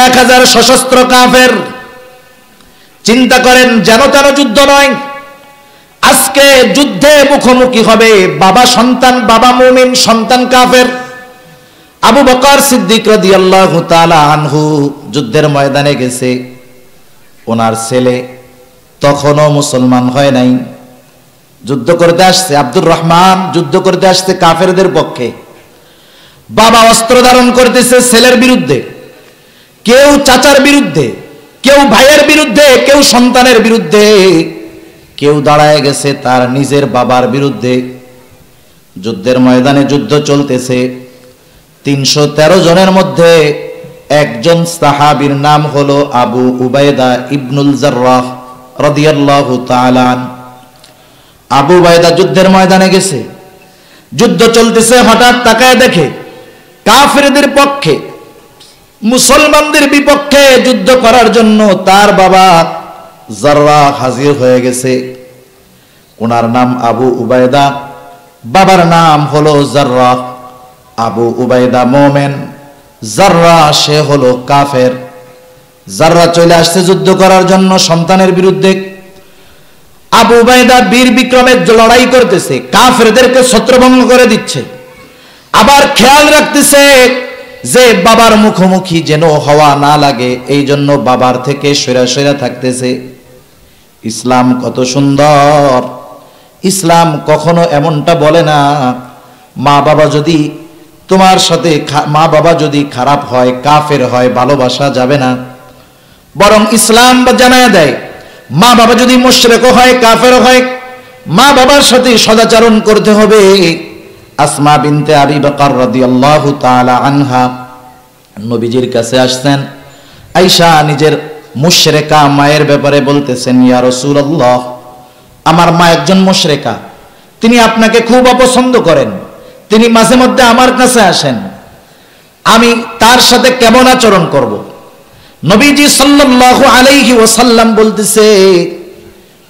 1000 সশস্ত্র কাফের। চিন্তা করেন, যেন তেন যুদ্ধ নয়, আজকে যুদ্ধে মুখোমুখি হবে বাবা সন্তান, বাবা মুমিন, সন্তান কাফের। আবু বকর সিদ্দিক রাদিয়াল্লাহু তাআলা আনহু যুদ্ধের ময়দানে গেছে। ওনার ছেলে তখনও মুসলমান হয় নাই, যুদ্ধ করতে আসছে। আব্দুর রহমান যুদ্ধ করতে আসছে কাফেরদের পক্ষে। বাবা অস্ত্র ধারণ করতেছে ছেলের বিরুদ্ধে, কেউ চাচার বিরুদ্ধে, কেউ ভাইয়ের বিরুদ্ধে, কেউ সন্তানের বিরুদ্ধে, কেউ দাঁড়ায় গেছে তার নিজের বাবার বিরুদ্ধে। যুদ্ধের ময়দানে যুদ্ধ চলতেছে। 313 জনের মধ্যে একজন সাহাবীর নাম হলো আবু উবাইদা ইবনুল জাররাহ রাদিয়াল্লাহু তাআলা আনহু। আবু উবাইদা যুদ্ধের ময়দানে গেছে, যুদ্ধ চলতেছে। হঠাৎ তাকায় দেখে কাফেরদের পক্ষে, মুসলমানদের বিপক্ষে যুদ্ধ করার জন্য তার বাবা জাররাহ হাজির হয়ে গেছে। ওনার নাম আবু উবাইদা, বাবার নাম হলো জাররাহ। আবু উবাইদা মোমেন, জাররাহ সে হলো কাফের। জাররাহ চলে আসছে যুদ্ধ করার জন্য সন্তানের বিরুদ্ধে। আবু উবাইদা বীর বিক্রমের লড়াই করতেছে, কাফেরদেরকে ছত্রভঙ্গ করে দিচ্ছে। আবার খেয়াল রাখতেছে যে বাবার মুখোমুখি যেন হওয়া না লাগে, এই জন্য বাবার থেকে সরে সরে থাকতেছে। ইসলাম কত সুন্দর! ইসলাম কখনো এমনটা বলে না মা বাবা যদি তোমার সাথে, মা বাবা যদি খারাপ হয়, কাফের হয়, ভালোবাসা যাবে না। বরং ইসলাম জানায় দেয়, মা বাবা যদি মুশরিক হয়, কাফের হয়, মা বাবার সাথে সদাচরণ করতে হবে। আসমা বিনতে আবি বকর রাদিয়াল্লাহু তাআলা আনহা নবীজির কাছে আসছেন। আয়েশা নিজের মুশরিকা মায়ের ব্যাপারে বলতেছেন, ইয়া রাসূলুল্লাহ, আমার মা একজন মুশরিকা, তিনি আপনাকে খুব অপছন্দ করেন, তিনি মাঝে মধ্যে আমার কাছে আসেন, আমি তার সাথে কেমন আচরণ করব? নবীজি সাল্লাল্লাহু আলাইহি ওয়াসাল্লাম বলতেছে,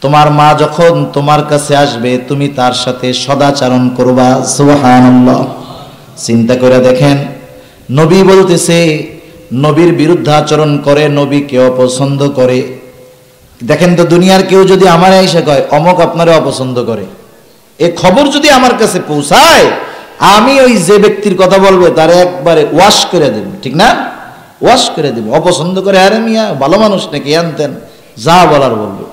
তোমার মা যখন তোমার কাছে আসবে তুমি তার সাথে সদাচরণ করবা। সুবহানাল্লাহ! চিন্তা করে দেখেন, নবী বলতেছে নবীর বিরুদ্ধে আচরণ করে, নবীকে অপছন্দ করে। দেখেন তো, দুনিয়ার কেউ যদি আমার এসে কয় অমুক আপনারে অপছন্দ করে, এ খবর যদি আমার কাছে পৌঁছায়, আমি ওই যে ব্যক্তির কথা বলবো তার একবারে ওয়াশ করে দেব, ঠিক না? ওয়াশ করে দেব। অপছন্দ করে, আরে মিয়া ভালো মানুষ নাকি, আনতেন যা বলার বলবো।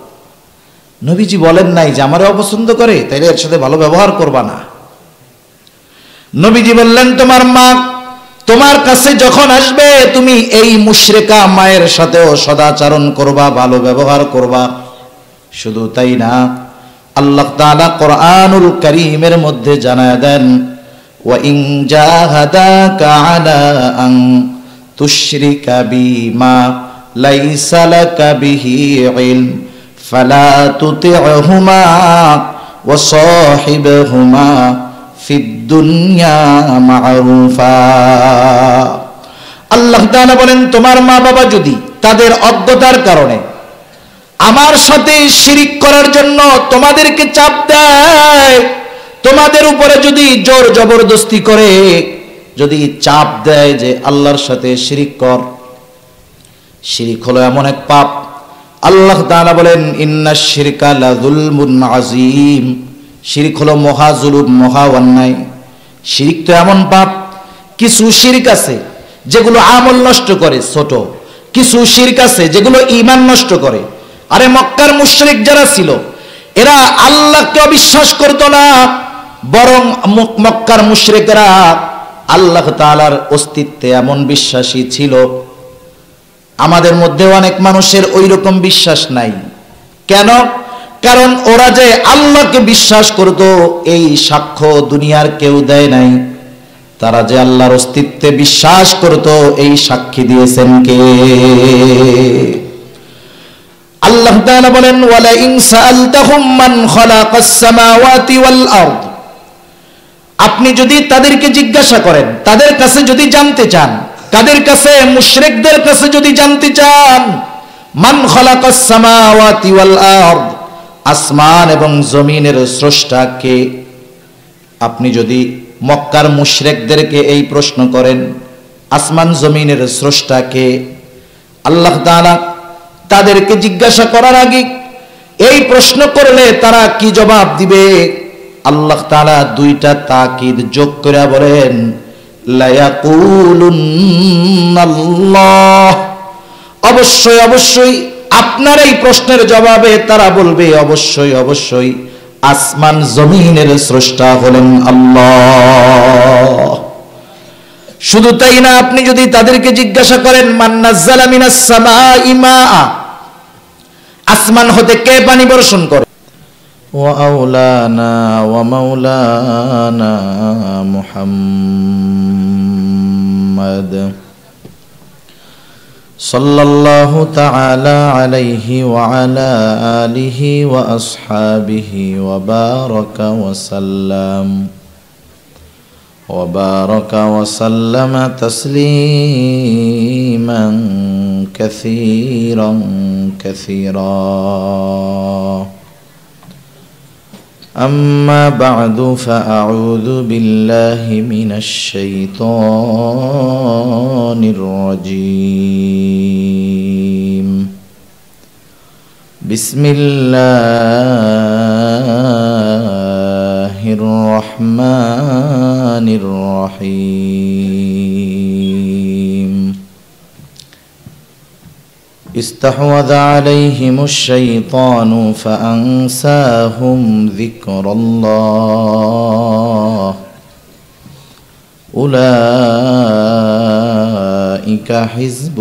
নবীজি বলেন নাই যে আমারে অপছন্দ করে তাইলে এর সাথে ভালো ব্যবহার করবা না। নবীজি বললেন, তোমার মা তোমার কাছে যখন আসবে তুমি এই মুশরিকা মায়ের সাথেও সদাচরণ করবা, ভালো ব্যবহার করবা। শুধু তাই না, আল্লাহ তাআলা কোরআনুল কারীমের মধ্যে জানায় দেন, ওয়া ইন জাহাদাকা আলা আন তুশরিকা বিমা লাইসা লাকা বিহি ইলম ফালা তুতি'হুমা ওয়া সাহিবহুমা ফিদ দুনিয়া মা'রুফা। আল্লাহ তাআলা বলেন, তোমার মা বাবা যদি তাদের অজ্ঞতার কারণে আমার সাথে শিরিক করার জন্য তোমাদেরকে চাপ দেয়, তোমাদের উপরে যদি জোর জবরদস্তি করে, যদি চাপ দেয় যে আল্লাহর সাথে শিরিক কর, শিরিক হলো এমন এক পাপ, আল্লাহ তাআলা বলেন, ইন্নাশ শিরকা লাযুলমুন আযীম, শিরিক হলো মহা জুলুম, মহা অন্যায়। শিরিক তো এমন পাপ, কিছু শিরক আছে যেগুলো আমল নষ্ট করে, ছোট কিছু শিরক আছে যেগুলো ঈমান নষ্ট করে। আরে মক্কার মুশরিক যারা ছিল, এরা আল্লাহকে অবিশ্বাস করতো না, বরং মক্কার মুশরিকরা আল্লাহ তাআলার অস্তিত্বে এমন বিশ্বাসী ছিল। আমাদের মধ্যে অনেক মানুষের ওই রকম বিশ্বাস নাই। কেন? কারণ ওরা যে আল্লাহকে বিশ্বাস করত এই সাক্ষ্য দুনিয়ার কেউ দেয় নাই। তারা যে আল্লাহর অস্তিত্বে বিশ্বাস করত এই সাক্ষী দিয়েছেন কে? আল্লাহ তাআলা বলেন, ওয়ালা ইন সাআলতাহুম মান খালাকাস সামাওয়াতি ওয়াল আরদ, আপনি যদি তাদেরকে জিজ্ঞাসা করেন, তাদের কাছে যদি জানতে চান, তাদের কাছে মুশরিকদের কাছে যদি জানতে চান, মান খালাকাস সামাওয়াতি ওয়াল আরদ, আসমান এবং জমিনের স্রষ্টা কে? আপনি যদি মক্কার মুশরিকদেরকে এই প্রশ্ন করেন, আসমান জমিনের স্রষ্টা কে? আল্লাহ তাআলা তাদেরকে জিজ্ঞাসা করার আগে এই প্রশ্ন করলে তারা কি জবাব দিবে? আল্লাহ তাআলা দুইটা তাকিদ যোগ করে বলেন, লা ইয়াকুলুন্নাল্লাহ, অবশ্যই অবশ্যই আপনার এই প্রশ্নের জবাবে তারা বলবে অবশ্যই অবশ্যই আসমান জমিনের স্রষ্টা হলেন আল্লাহ। শুধু তাই না, আপনি যদি তাদেরকে জিজ্ঞাসা করেন মান নাযালা মিনাস সামাই মাআ, আসমান হতে কে পানি বর্ষণ করে? ওয়া আওলানা ওয়া মাওলানা মুহাম্মদ সাল্লাল্লাহু তাআলা আলাইহি ওয়া আলা আলিহি ওয়া আসহাবিহি ওয়া বারাকা ওয়া সাল্লাম وبارك وسلم تسليما كثيرا كثيرا. أما بعد فأعوذ بالله من الشيطان الرجيم. بسم الله الرحمن الرحيم. استحوذ عليهم الشيطان فأنساهم ذكر الله أولئك حزب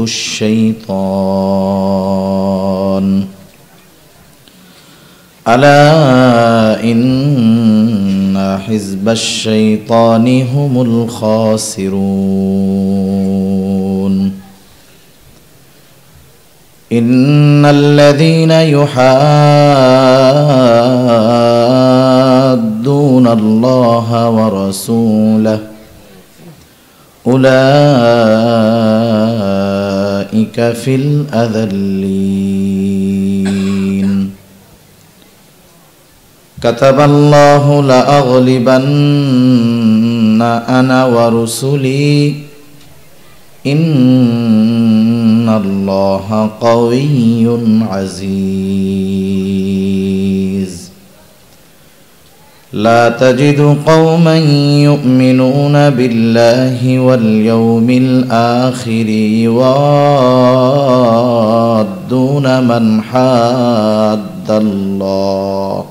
الشيطان ألا إن حزب الشيطان هم الخاسرون. إن الذين يحادون الله ورسوله أولئك في الأذلين. كتب الله لأغلبن أنا ورسلي إن الله قوي عزيز. لا تجد قوما يؤمنون بالله واليوم الآخر يوادون من حاد الله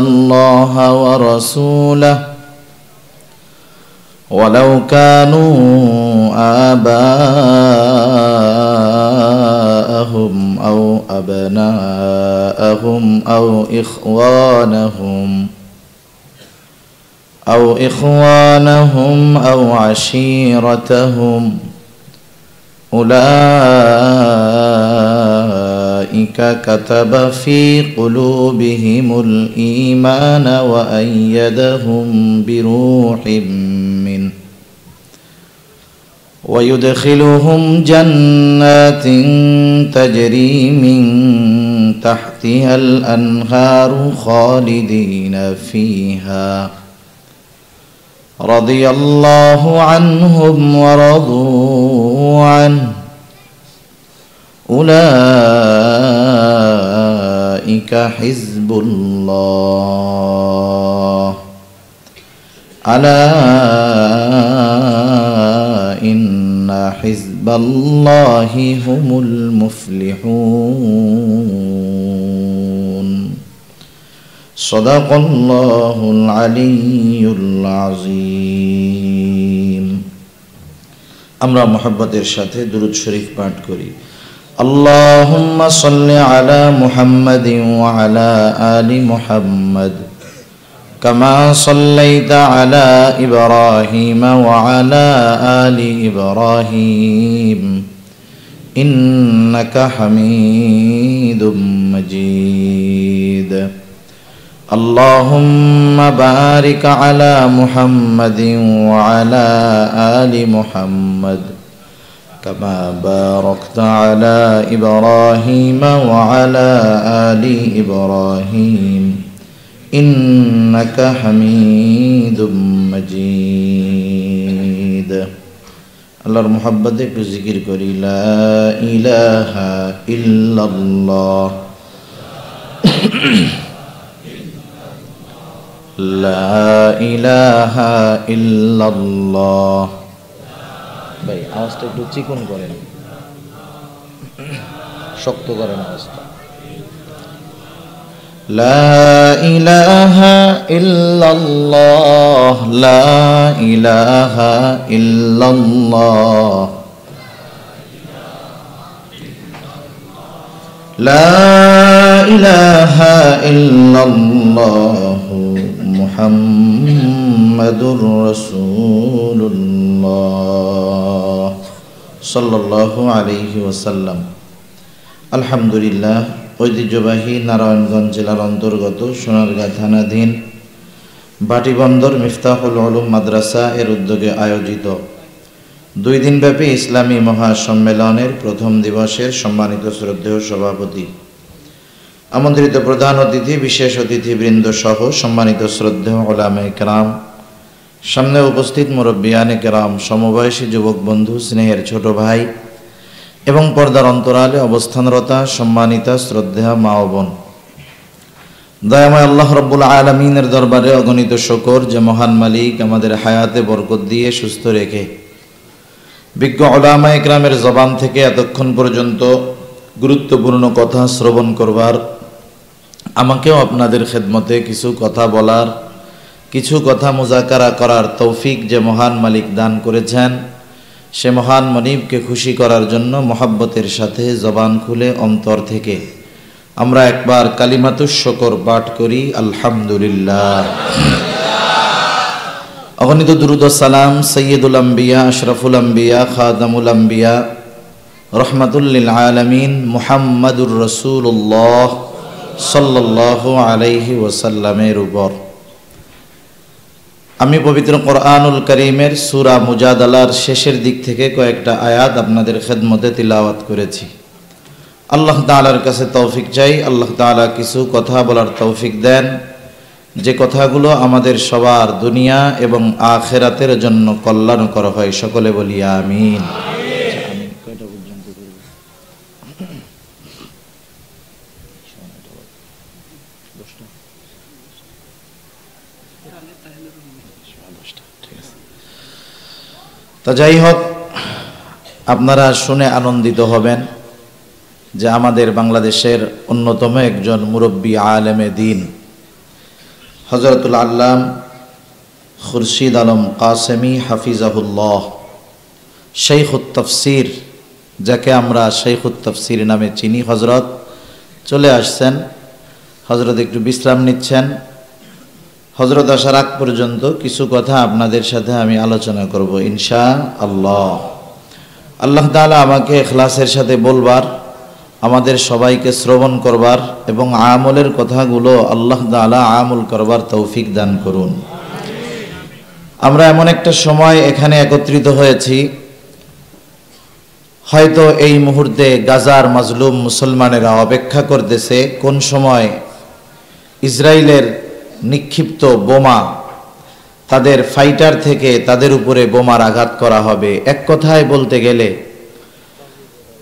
الله ورسوله ولو كانوا آباءهم أو أبناءهم أو إخوانهم أو عشيرتهم أولئك كتب في قلوبهم الإيمان وأيدهم بروح منه ويدخلهم جنات تجري من تحتها الأنهار خالدين فيها رضي الله عنهم ورضوا عنه أولئك حزب الله ألا إن حزب الله هم المفلحون. صدق الله العلي العظيم. আমরা মুহাব্বতের সাথে দুরূদ শরীফ পাঠ করি। اللهم صل على محمد وعلى آل محمد كما صليت على إبراهيم وعلى آل إبراهيم إنك حميد مجيد. اللهم بارك على محمد وعلى آل محمد كما باركت على إبراهيم وعلى آل إبراهيم إنك حميد مجيد আল্লাহর মোহাব্বতে একটু জিকির করি লা ইলাহা ইল্লাল্লাহ লা ইলাহা ইল্লাল্লাহ। ভাই আওয়াজটা একটু চিকন করেন, শক্ত করেন আওয়াজটা। লা ইলাহা ইল্লাল্লাহ লা ইলাহা ইল্লাল্লাহ লা ইলাহা ইল্লাল্লাহ মুহাম্মাদুর রাসূলুল্লাহ সাল্লাল্লাহু আলাইহি ওয়াসাল্লাম। আলহামদুলিল্লাহ, ঐতিহ্যবাহী নারায়ণগঞ্জ জেলার অন্তর্গত সোনারগাঁ থানাধীন বাটিবন্দর মিফতাহুল উলুম মাদ্রাসা এর উদ্যোগে আয়োজিত 2 দিনব্যাপী ইসলামী মহাসম্মেলনের প্রথম দিবসের সম্মানিত শ্রদ্ধেয় সভাপতি, আমন্ত্রিত প্রধান অতিথি, বিশেষ অতিথিবৃন্দ সহ সম্মানিত শ্রদ্ধেয় উলামায়ে কেরাম, সামনে উপস্থিত মুরব্বিয়ানে কেরাম, সমবয়সী যুবক বন্ধু, স্নেহের ছোট ভাই এবং পর্দার অন্তরালে অবস্থানরতা সম্মানিতা শ্রদ্ধেয়া মা ও বোন, দয়াময় আল্লাহ রাব্বুল আলামিনের দরবারে অগণিত শুকর যে মহান মালিক আমাদের হায়াতে বরকত দিয়ে সুস্থ রেখে বিজ্ঞ উলামায়ে কেরামের জবান থেকে এতক্ষণ পর্যন্ত গুরুত্বপূর্ণ কথা শ্রবণ করবার, আমাকেও আপনাদের খেদমতে কিছু কথা বলার, কিছু কথা মুজাকারা করার তৌফিক যে মহান মালিক দান করেছেন, সে মহান মনিবকে খুশি করার জন্য মোহাব্বতের সাথে জবান খুলে অন্তর থেকে আমরা একবার কালিমাতুশ শুকর পাঠ করি আলহামদুলিল্লাহ। অগণিত দুরূদ ও সালাম সৈয়দুল আম্বিয়া, আশরাফুল আম্বিয়া, খাতামুল আম্বিয়া, রহমাতুল লিল আলামিন মুহাম্মাদুর রাসূলুল্লাহ সাল্লাল্লাহু আলাইহি ওয়াসাল্লামের উপর। আমি পবিত্র কোরআনুল কারীমের সূরা মুজাদালার শেষের দিক থেকে কয়েকটা আয়াত আপনাদের খেদমতে তিলাওয়াত করেছি। আল্লাহ তাআলার কাছে তৌফিক চাই, আল্লাহ তাআলা কিছু কথা বলার তৌফিক দেন, যে কথাগুলো আমাদের সবার দুনিয়া এবং আখিরাতের জন্য কল্যাণকর হয়। সকলে বলি আমিন। তা যাই হোক, আপনারা শুনে আনন্দিত হবেন যে আমাদের বাংলাদেশের অন্যতম একজন মুরব্বী আলেমে দ্বীন হযরতুল আল্লাম খুরশিদ আলম কাসেমি হাফিজাহুল্লাহ, শাইখুত তাফসীর, যাকে আমরা শাইখুত তাফসীর নামে চিনি, হযরত চলে আসছেন। হযরত একটু বিশ্রাম নিচ্ছেন। হযরত আসার আগ পর্যন্ত কিছু কথা আপনাদের সাথে আমি আলোচনা করব ইনশাআল্লাহ। আল্লাহ তাআলা আমাকে ইখলাসের সাথে বলবার, আমাদের সবাইকে শ্রবণ করবার এবং আমলের কথাগুলো আল্লাহ তাআলা আমল করবার তৌফিক দান করুন। আমরা এমন একটা সময় এখানে একত্রিত হয়েছি, হয়তো এই মুহূর্তে গাজার মাজলুম মুসলমানেরা অপেক্ষা করতেছে কোন সময় ইসরায়েলের নিক্ষিপ্ত বোমা, তাদের ফাইটার থেকে তাদের উপরে বোমার আঘাত করা হবে। এক কথায় বলতে গেলে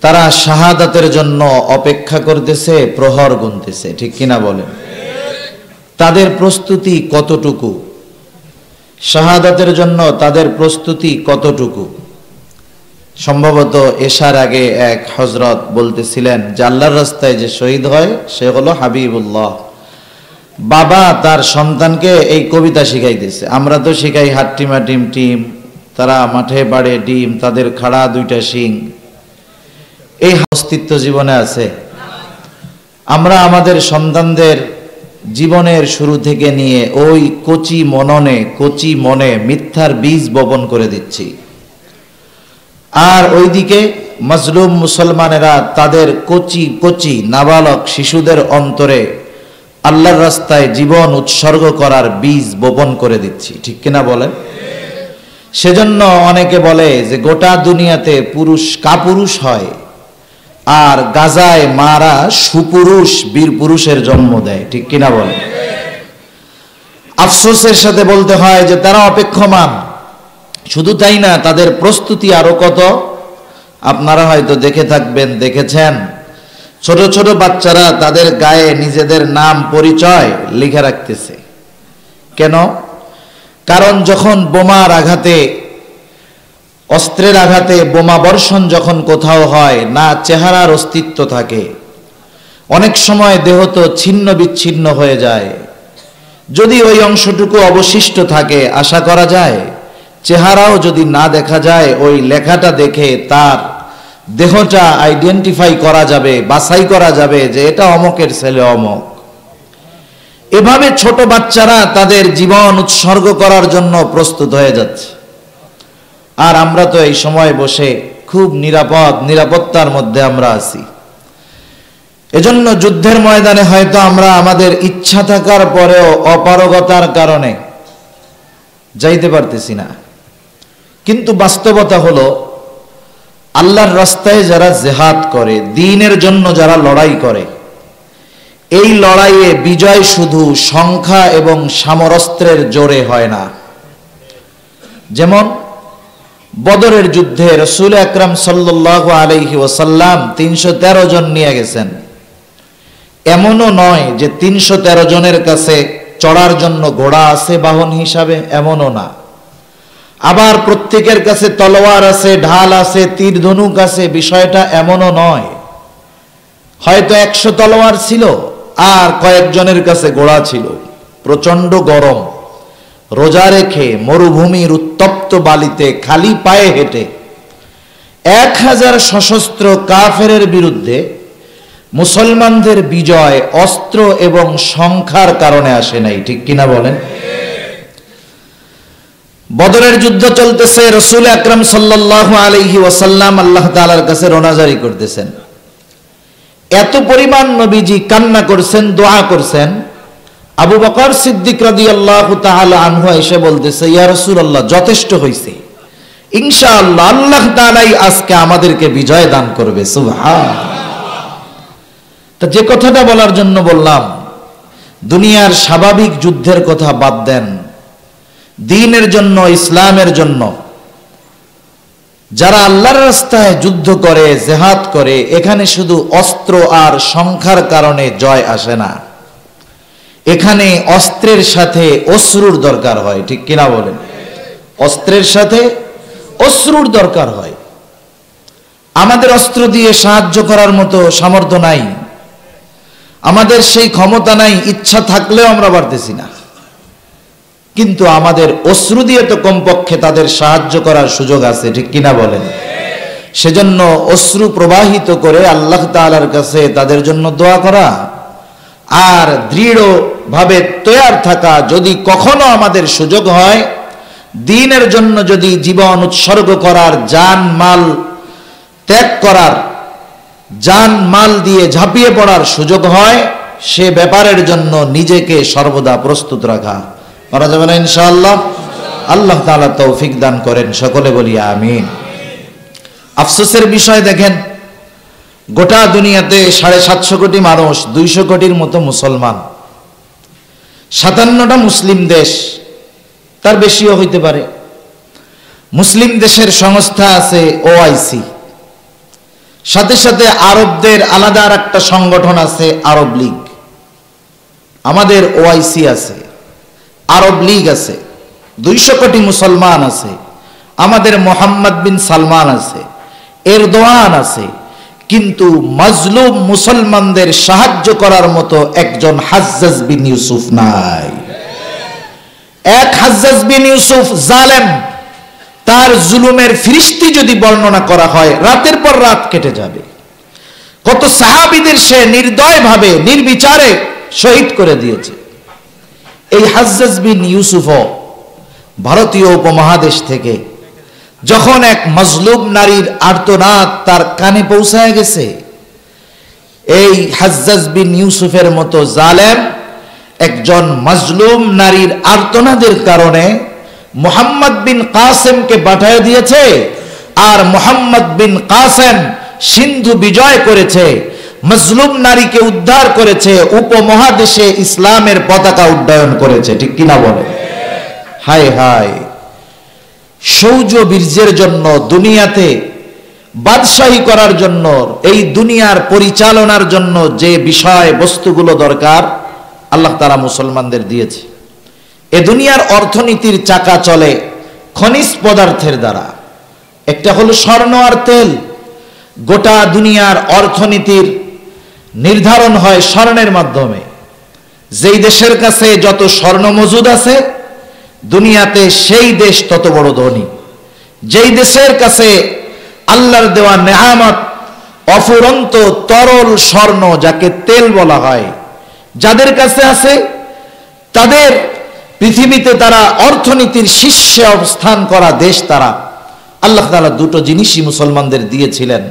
তারা শাহাদাতের জন্য অপেক্ষা করতেছে, প্রহর গুনতেছে, ঠিক কিনা বলেন? তাদের প্রস্তুতি কতটুকু, শাহাদাতের জন্য তাদের প্রস্তুতি কতটুকু? সম্ভবত এশার আগে এক হযরত বলতেছিলেন যে আল্লাহর রাস্তায় যে শহীদ হয় সে হলো হাবিবুল্লাহ। বাবা তার সন্তানকে এই কবিতা শিখাইতেছে। আমরা তো শিখাই হাট্টিমা টিম টিম, তারা মাঠে বাড়ে ডিম, তাদের খাড়া 2টা শিং। এই অস্তিত্ব জীবনে আছে? আমরা আমাদের সন্তানদের জীবনের শুরু থেকে নিয়ে ওই কচি মনে মিথ্যার বীজ বপন করে দিচ্ছি। আর ওইদিকে মাজলুম মুসলমানেরা তাদের কচি নাবালক শিশুদের অন্তরে আল্লাহর রাস্তায় জীবন উৎসর্গ করার বীজ বপন করে দিচ্ছি, ঠিক কিনা বলেন? সেজন্য অনেকে বলে যে গোটা দুনিয়াতে পুরুষ কাপুরুষ হয়, আর গাজায় মারা সুপুরুষ বীর পুরুষের জন্ম দেয়, ঠিক কিনা বলেন? আফসোসের সাথে বলতে হয় যে তারা অপেক্ষমান। শুধু তাই না, তাদের প্রস্তুতি আরো কত। আপনারা হয়তো দেখেছেন ছোট ছোট বাচ্চারা তাদের গায়ে নিজেদের নাম পরিচয় লিখে রাখতেছে। কেন? কারণ যখন বোমার আঘাতে, অস্ত্রের আঘাতে বোমা বর্ষণ যখন কোথাও হয়, না চেহারার অস্তিত্ব থাকে, অনেক সময় দেহ তো ছিন্ন বিচ্ছিন্ন হয়ে যায়। যদি ওই অংশটুকু অবশিষ্ট থাকে, আশা করা যায় চেহারাও যদি না দেখা যায়, ওই লেখাটা দেখে তার দেহটা আইডেন্টিফাই করা যাবে, বাছাই করা যাবে যে এটা অমকের ছেলে অমক। এভাবে ছোট বাচ্চারা তাদের জীবন উৎসর্গ করার জন্য প্রস্তুত হয়ে যাচ্ছে। আর আমরা তো এই সময় বসে খুব নিরাপত্তার মধ্যে আমরা আছি। এজন্য যুদ্ধের ময়দানে হয়তো আমরা আমাদের ইচ্ছা থাকার পরেও অপারগতার কারণে যাইতে পারতেছি না। কিন্তু বাস্তবতা হলো, আল্লাহর রাস্তায় যারা জিহাদ করে, দ্বীনের জন্য যারা লড়াই করে, এই লড়াইয়ে বিজয় শুধু সংখ্যা এবং সামরস্ত্রের জোরে হয় না। যেমন বদরের যুদ্ধে রাসূল আকরাম সাল্লাল্লাহু আলাইহি ওয়াসাল্লাম 313 জন নিয়ে গেছেন। এমনও নয় যে 313 জনের কাছে চড়ার জন্য ঘোড়া আছে বাহন হিসাবে, এমনও না। আবার প্রত্যেকের কাছে তলোয়ার আছে, ঢাল আছে, তীর ধনুক আছে, বিষয়টা এমনও নয়। হয়তো 100 তলোয়ার ছিল আর কয়েকজনের কাছে ঘোড়া ছিল। প্রচন্ড গরম, রোজা রেখে মরুভূমির উত্তপ্ত বালিতে খালি পায়ে হেঁটে 1000 সশস্ত্র কাফেরের বিরুদ্ধে মুসলমানদের বিজয় অস্ত্র এবং সংখ্যার কারণে আসে নাই, ঠিক কিনা বলেন? বদরের যুদ্ধ চলতেছে, রাসূল আকরাম সাল্লাল্লাহু আলাইহি ওয়াসাল্লাম আল্লাহ তাআলার কাছে রোনাজারি করতেছেন। এত পরিমাণ নবীজি কান্না করছেন, দোয়া করছেন। আবু বকর সিদ্দিক রাদিয়াল্লাহু তাআলা আনহু এসে বলতেছে, ইয়া রাসূলুল্লাহ, যথেষ্ট হইছে, ইনশাআল্লাহ আল্লাহ তাআলাই আজকে আমাদেরকে বিজয় দান করবে। সুবহানাল্লাহ। তা যে কথাটা বলার জন্য বললাম, দুনিয়ার স্বাভাবিক যুদ্ধের কথা বাদ দেন, দ্বীনের জন্য, ইসলামের জন্য যারা আল্লাহর রাস্তায় যুদ্ধ করে, জিহাদ করে, এখানে শুধু অস্ত্র আর সংখ্যার কারণে জয় আসে না। এখানে অস্ত্রের সাথে অশ্রুর দরকার হয়, ঠিক কিনা বলেন? অস্ত্রের সাথে অশ্রুর দরকার হয়। আমাদের অস্ত্র দিয়ে সাহায্য করার মতো সামর্থ্য নাই, আমাদের সেই ক্ষমতা নাই, ইচ্ছা থাকলেও আমরা পারতেছি না। কিন্তু আমাদের অশ্রু দিয়ে তো কমপক্ষে তাদের সাহায্য করার সুযোগ আছে, ঠিক কিনা বলেন? সেজন্য অশ্রু প্রবাহিত করে আল্লাহ তাআলার কাছে তাদের জন্য দোয়া করা, আর দৃঢ়ভাবে তৈয়ার থাকা, যদি কখনো আমাদের সুযোগ হয়, দ্বীনের জন্য যদি জীবন উৎসর্গ করার, জান মাল ত্যাগ করার, জান মাল দিয়ে ঝাঁপিয়ে পড়ার সুযোগ হয়, সে ব্যাপারের জন্য নিজেকে সর্বদা প্রস্তুত রাখা। করা যাবে না ইনশাআল্লাহ? আল্লাহ তাআলা তৌফিক দান করেন, সকলে বলি আমিন। আফসোসের বিষয় দেখেন, গোটা দুনিয়াতে 750 কোটি মানুষ, 200 কোটির মতো মুসলমান, 57টা মুসলিম দেশ, তার বেশিও হইতে পারে। মুসলিম দেশের সংস্থা আছে ওআইসি, সাথে সাথে আরবদের আলাদা আর একটা সংগঠন আছে আরব লীগ। আমাদের ওআইসি আছে, আরব লীগ আছে, 200 কোটি মুসলমান আছে, আমাদের মোহাম্মদ বিন সালমান আছে, এরদোয়ান আছে, কিন্তু মাজলুম মুসলমানদের সাহায্য করার মতো একজন হাজ্জাজ বিন ইউসুফ নাই। এক হাজ্জাজ বিন ইউসুফ জালেম, তার জুলুমের ফিরিস্তি যদি বর্ণনা করা হয়, রাতের পর রাত কেটে যাবে। কত সাহাবীদের সে নির্দয়ভাবে, নির্বিচারে শহীদ করে দিয়েছে। এই হাজ্জাজ বিন ইউসুফও ভারতীয় উপমহাদেশ থেকে যখন এক মজলুম নারীর আর্তনাদ তার কানে পৌঁছায় গেছে, এই হাজ্জাজ বিন ইউসুফের মতো জালেম একজন মজলুম নারীর আর্তনাদের কারণে মুহাম্মদ বিন কাসেমকে পাঠিয়ে দিয়েছে। আর মুহাম্মদ বিন কাসেম সিন্ধু বিজয় করেছে, মজলুম নারীকে উদ্ধার করেছে, উপমহাদেশে ইসলামের পতাকা উড্ডয়ন করেছে, ঠিক কিনা বলে? হায় হায়, সৌজ বীর্যের জন্য, দুনিয়াতে বাদশাহী করার জন্য, এই দুনিয়ার পরিচালনার জন্য যে বিষয় বস্তুগুলো দরকার আল্লাহ তাআলা মুসলমানদের দিয়েছে। এ দুনিয়ার অর্থনীতির চাকা চলে খনিজ পদার্থের দ্বারা। একটা হলো স্বর্ণ আর তেল। গোটা দুনিয়ার অর্থনীতির নির্ধারণ হয় স্বর্ণের মাধ্যমে। যেই দেশের কাছে যত স্বর্ণ মজুদ আছে দুনিয়াতে, সেই দেশ তত বড় ধনী। যেই দেশের কাছে আল্লাহর দেওয়া নেয়ামত অফুরন্ত তরল স্বর্ণ, যাকে তেল বলা হয়, যাদের কাছে আছে তাদের পৃথিবীতে তারা অর্থনীতির শীর্ষে অবস্থান করা দেশ তারা। আল্লাহ তাআলা দুটো জিনিসই মুসলমানদের দিয়েছিলেন,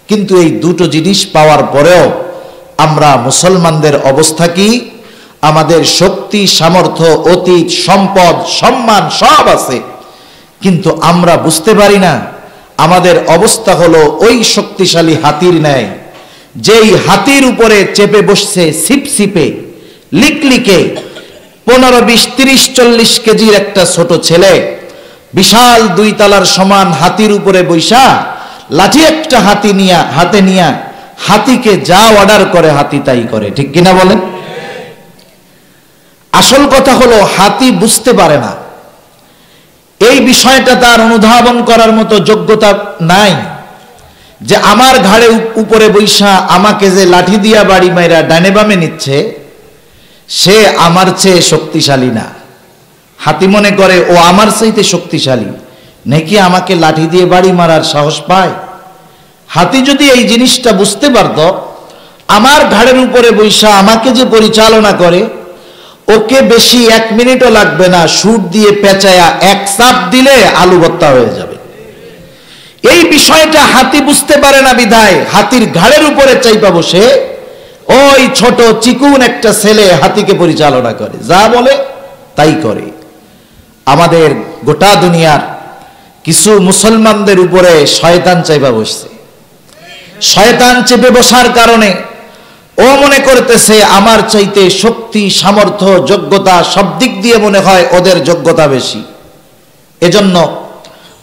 কিন্তু এই দুটো জিনিস পাওয়ার পরেও আমরা মুসলমানদের অবস্থা কি? আমাদের শক্তি, সামর্থ্য, অতীত, সম্পদ, সম্মান সব আছে, কিন্তু আমরা বুঝতে পারি না আমাদের অবস্থা হলো ওই শক্তিশালী হাতির ন্যায়, যেই হাতির উপরে চেপে বসছে ছিপছিপে লিকলিকে 15, 20, 30, 40 কেজির একটা ছোট ছেলে বিশাল 2 তলার সমান হাতির উপরে বৈশা লাঠি একটা হাতে নিয়া হাতিকে যা অর্ডার করে হাতি তাই করে, ঠিক কিনা বলেন? আসল কথা হলো হাতি বুঝতে পারে না, এই বিষয়টা তার অনুধাবন করার মতো যোগ্যতা নাই, যে আমার ঘাড়ে উপরে বৈশা আমাকে যে লাঠি দিয়া বাড়ি মাইরা ডানে বামে নিচ্ছে সে আমার চেয়ে শক্তিশালী না। হাতি মনে করে ও আমার চাইতে শক্তিশালী, নাকি আমাকে লাঠি দিয়ে বাড়ি মারার সাহস পায়। হাতি যদি এই জিনিসটা বুঝতে পারত, আমার ঘাড়ের উপরে বৈশা আমাকে যে পরিচালনা করে, ওকে বেশি 1 মিনিটও লাগবে না, সুট দিয়ে পেঁচায়া এক চাপ দিলে আলু ভর্তা হয়ে যাবে। এই বিষয়টা হাতি বুঝতে পারে না বিধায় হাতির ঘাড়ের উপরে চাইপা বসে ওই ছোট চিকুন একটা ছেলে হাতিকে পরিচালনা করে, যা বলে তাই করে। আমাদের গোটা দুনিয়ার কিছু মুসলমানদের উপরে শয়তান চাইপা বসছে। শয়তান চেপে বসার কারণে ও মনে করতেছে আমার চাইতে শক্তি, সামর্থ্য, যোগ্যতা সব দিক দিয়ে মনে হয় ওদের যোগ্যতা বেশি। এজন্য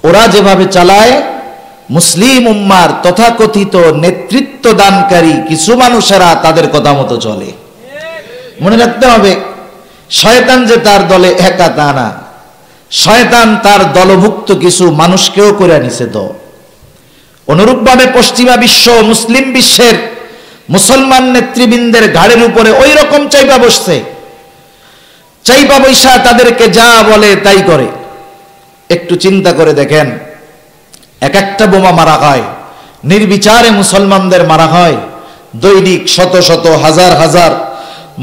ওরা যেভাবে চালায়, মুসলিম উম্মার তথাকথিত নেতৃত্ব দানকারী কিছু মানুষেরা তাদের কথা মতো চলে। মনে রাখতে হবে, শয়তান যে তার দলে একা তা না, শয়তান তার দলভুক্ত কিছু মানুষকেও করে নিছে। তো অনুরূপভাবে পশ্চিমা বিশ্ব, মুসলিম বিশ্বের মুসলমান নেতৃবৃন্দের ঘাড়ের উপরে ওই রকম চাইপা বসছে, চাইপা বৈশা তাদেরকে যা বলে তাই করে। একটু চিন্তা করে দেখেন, এক একটা বোমা মারা হয়, নির্বিচারে মুসলমানদের মারা হয়, দৈনিক শত শত হাজার হাজার